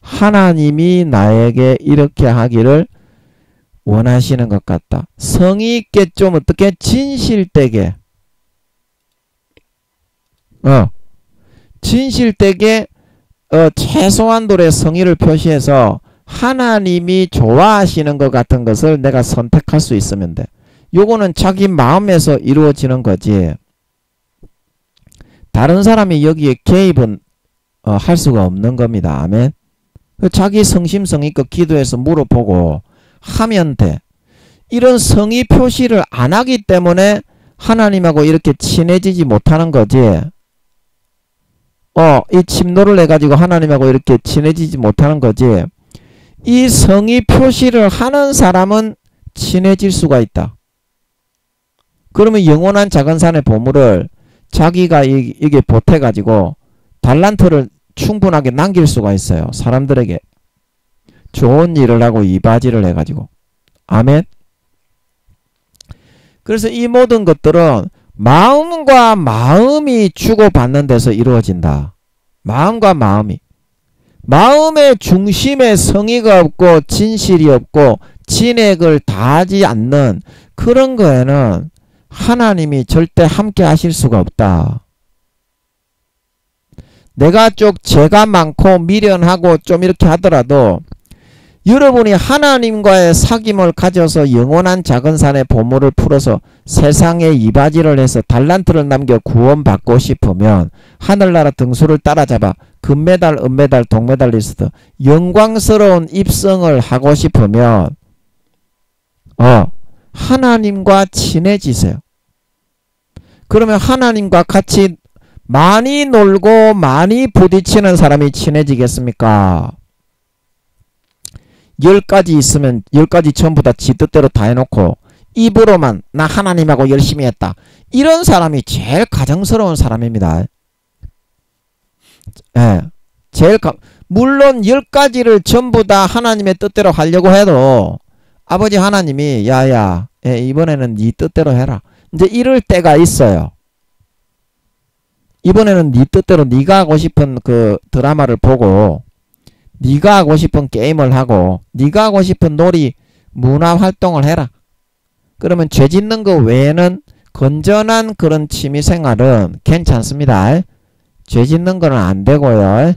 하나님이 나에게 이렇게 하기를 원하시는 것 같다. 성의 있게 좀 어떻게 진실되게 진실되게 최소한도의 성의를 표시해서 하나님이 좋아하시는 것 같은 것을 내가 선택할 수 있으면 돼. 요거는 자기 마음에서 이루어지는 거지 다른 사람이 여기에 개입은 할 수가 없는 겁니다. 아멘. 자기 성심성의껏 기도해서 물어보고 하면 돼. 이런 성의 표시를 안 하기 때문에 하나님하고 이렇게 친해지지 못하는 거지. 이 침노를 해가지고 하나님하고 이렇게 친해지지 못하는 거지. 이 성의 표시를 하는 사람은 친해질 수가 있다. 그러면 영원한 작은 산의 보물을 자기가 이게 보태가지고 달란트를 충분하게 남길 수가 있어요. 사람들에게 좋은 일을 하고 이바지를 해가지고. 아멘. 그래서 이 모든 것들은 마음과 마음이 주고받는 데서 이루어진다. 마음과 마음이. 마음의 중심에 성의가 없고 진실이 없고 진액을 다하지 않는 그런 거에는 하나님이 절대 함께 하실 수가 없다. 내가 좀 죄가 많고 미련하고 좀 이렇게 하더라도 여러분이 하나님과의 사귐을 가져서 영원한 작은 산의 보물을 풀어서 세상에 이바지를 해서 달란트를 남겨 구원받고 싶으면 하늘나라 등수를 따라잡아 금메달, 은메달, 동메달리스트 영광스러운 입성을 하고 싶으면 하나님과 친해지세요. 그러면 하나님과 같이 많이 놀고 많이 부딪히는 사람이 친해지겠습니까? 10가지 있으면 10가지 전부 다 지 뜻대로 다 해놓고 입으로만 나 하나님하고 열심히 했다. 이런 사람이 제일 가정스러운 사람입니다. 예, 물론 10가지를 전부 다 하나님의 뜻대로 하려고 해도 아버지 하나님이 야야 이번에는 네 뜻대로 해라. 이제 이럴 때가 있어요. 이번에는 네 뜻대로 네가 하고 싶은 그 드라마를 보고 네가 하고 싶은 게임을 하고 네가 하고 싶은 놀이 문화활동을 해라. 그러면 죄 짓는 거 외에는 건전한 그런 취미생활은 괜찮습니다. 죄 짓는 거는 안 되고요.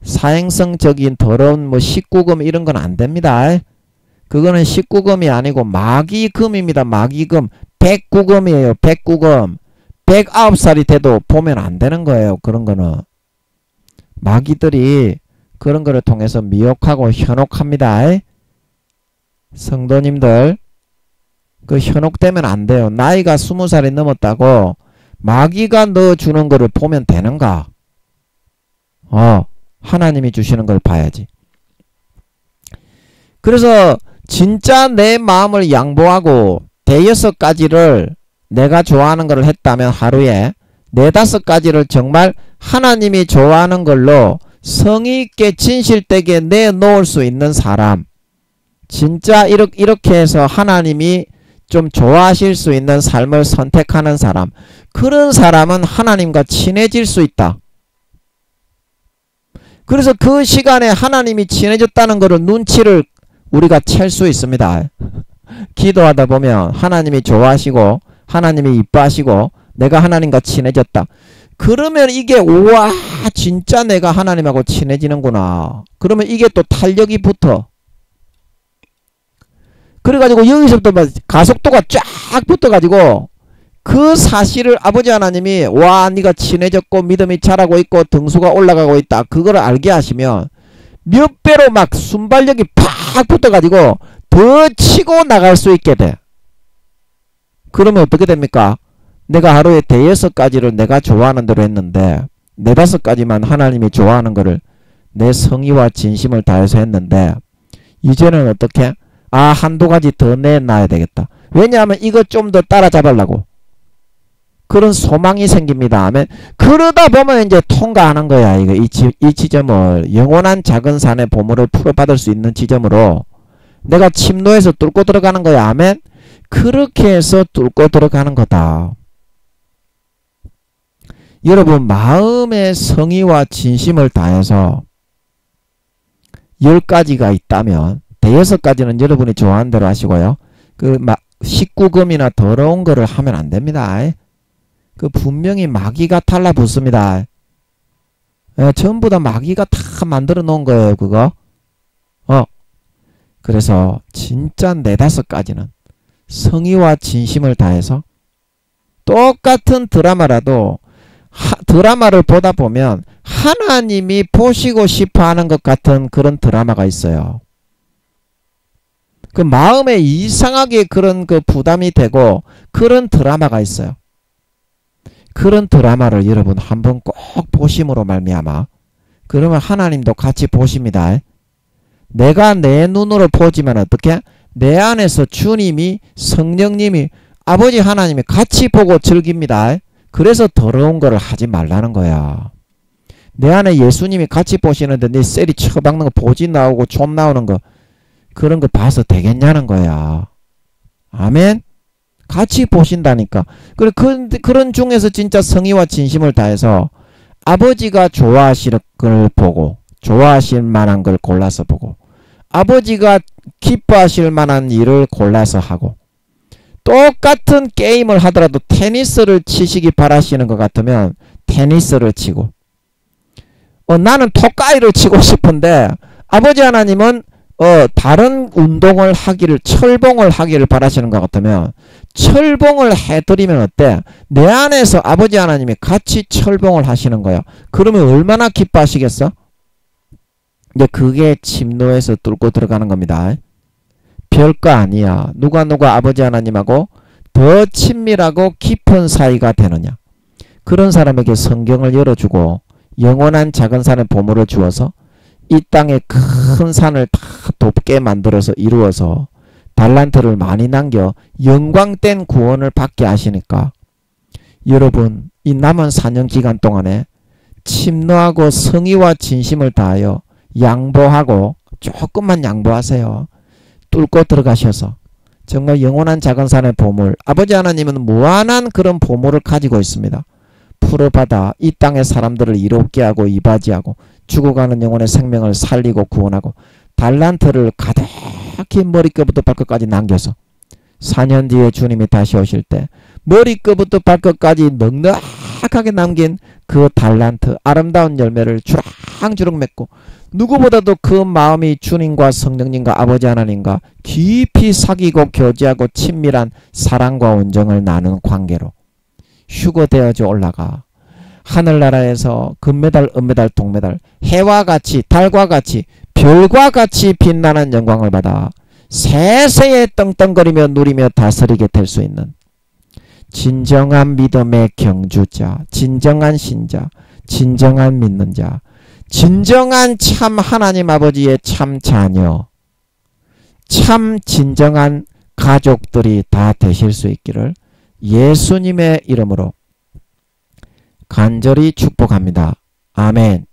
사행성적인 더러운 뭐 19금 이런 건 안 됩니다. 그거는 19금이 아니고 마귀금입니다. 마귀금. 109금이에요. 109금. 109살이 돼도 보면 안 되는 거예요. 그런 거는. 마귀들이 그런 거를 통해서 미혹하고 현혹합니다. 성도님들 그 현혹되면 안 돼요. 나이가 20살이 넘었다고 마귀가 넣어주는 거를 보면 되는가? 하나님이 주시는 걸 봐야지. 그래서 진짜 내 마음을 양보하고 5-6가지를 내가 좋아하는 걸 했다면 하루에 4-5가지를 정말 하나님이 좋아하는 걸로 성의있게 진실되게 내놓을 수 있는 사람, 진짜 이렇게 해서 하나님이 좀 좋아하실 수 있는 삶을 선택하는 사람, 그런 사람은 하나님과 친해질 수 있다. 그래서 그 시간에 하나님이 친해졌다는 것을 눈치를 우리가 챌 수 있습니다. 기도하다 보면 하나님이 좋아하시고 하나님이 이뻐하시고 내가 하나님과 친해졌다. 그러면 이게 우와 진짜 내가 하나님하고 친해지는구나. 그러면 이게 또 탄력이 붙어. 그래가지고 여기서부터 가속도가 쫙 붙어가지고 그 사실을 아버지 하나님이 와 네가 친해졌고 믿음이 자라고 있고 등수가 올라가고 있다. 그걸 알게 하시면 몇 배로 막 순발력이 팍 붙어가지고 더 치고 나갈 수 있게 돼. 그러면 어떻게 됩니까? 내가 하루에 대여섯 가지를 내가 좋아하는 대로 했는데 네다섯 가지만 하나님이 좋아하는 거를 내 성의와 진심을 다해서 했는데 이제는 어떻게? 한두 가지 더 내놔야 되겠다. 왜냐하면 이거 좀 더 따라잡으려고. 그런 소망이 생깁니다. 아멘. 그러다 보면 이제 통과하는 거야. 이 지점을 영원한 작은 산의 보물을 풀어받을 수 있는 지점으로 내가 침노에서 뚫고 들어가는 거야. 아멘. 그렇게 해서 뚫고 들어가는 거다. 여러분 마음의 성의와 진심을 다해서 10가지가 있다면 대여섯 가지는 여러분이 좋아하는 대로 하시고요. 그 식구금이나 더러운 거를 하면 안 됩니다. 그 분명히 마귀가 달라붙습니다. 전부 다 마귀가 다 만들어 놓은 거예요. 그거. 그래서 진짜 네다섯 가지는 성의와 진심을 다해서 똑같은 드라마라도 드라마를 보다 보면 하나님이 보시고 싶어 하는 것 같은 그런 드라마가 있어요. 그 마음에 이상하게 그런 그 부담이 되고 그런 드라마가 있어요. 그런 드라마를 여러분 한번 꼭 보심으로 말미암아 그러면 하나님도 같이 보십니다. 내가 내 눈으로 보지만 어떻게? 내 안에서 주님이 성령님이 아버지 하나님이 같이 보고 즐깁니다. 그래서 더러운 거를 하지 말라는 거야. 내 안에 예수님이 같이 보시는데 내 셀이 쳐박는 거 보지 나오고 좀 나오는 거 그런 거 봐서 되겠냐는 거야. 아멘. 같이 보신다니까. 그런 중에서 진짜 성의와 진심을 다해서 아버지가 좋아하시는 걸 보고 좋아하실 만한 걸 골라서 보고 아버지가 기뻐하실 만한 일을 골라서 하고 똑같은 게임을 하더라도 테니스를 치시기 바라시는 것 같으면 테니스를 치고 나는 토까이를 치고 싶은데 아버지 하나님은 다른 운동을 하기를 철봉을 하기를 바라시는 것 같으면 철봉을 해드리면 어때? 내 안에서 아버지 하나님이 같이 철봉을 하시는 거야. 그러면 얼마나 기뻐하시겠어? 이제 그게 침노에서 뚫고 들어가는 겁니다. 별거 아니야. 누가 아버지 하나님하고 더 친밀하고 깊은 사이가 되느냐. 그런 사람에게 성경을 열어주고 영원한 작은 산의 보물을 주어서 이 땅에 큰 산을 다 돕게 만들어서 이루어서 달란트를 많이 남겨 영광된 구원을 받게 하시니까 여러분 이 남은 4년 기간 동안에 침노하고 성의와 진심을 다하여 양보하고 조금만 양보하세요. 뚫고 들어가셔서 정말 영원한 작은 산의 보물 아버지 하나님은 무한한 그런 보물을 가지고 있습니다. 풀어받아 이 땅의 사람들을 이롭게 하고 이바지하고 죽어가는 영혼의 생명을 살리고 구원하고 달란트를 가득히 머리끝부터 발끝까지 남겨서 4년 뒤에 주님이 다시 오실 때 머리끝부터 발끝까지 넉넉하게 남긴 그 달란트 아름다운 열매를 주렁주렁 맺고 누구보다도 그 마음이 주님과 성령님과 아버지 하나님과 깊이 사귀고 교제하고 친밀한 사랑과 온정을 나누는 관계로 휴거되어져 올라가 하늘나라에서 금메달, 은메달, 동메달 해와 같이 달과 같이 별과 같이 빛나는 영광을 받아 세세에 떵떵거리며 누리며 다스리게 될 수 있는 진정한 믿음의 경주자, 진정한 신자, 진정한 믿는 자, 진정한 참 하나님 아버지의 참 자녀, 참 진정한 가족들이 다 되실 수 있기를 예수님의 이름으로 간절히 축복합니다. 아멘.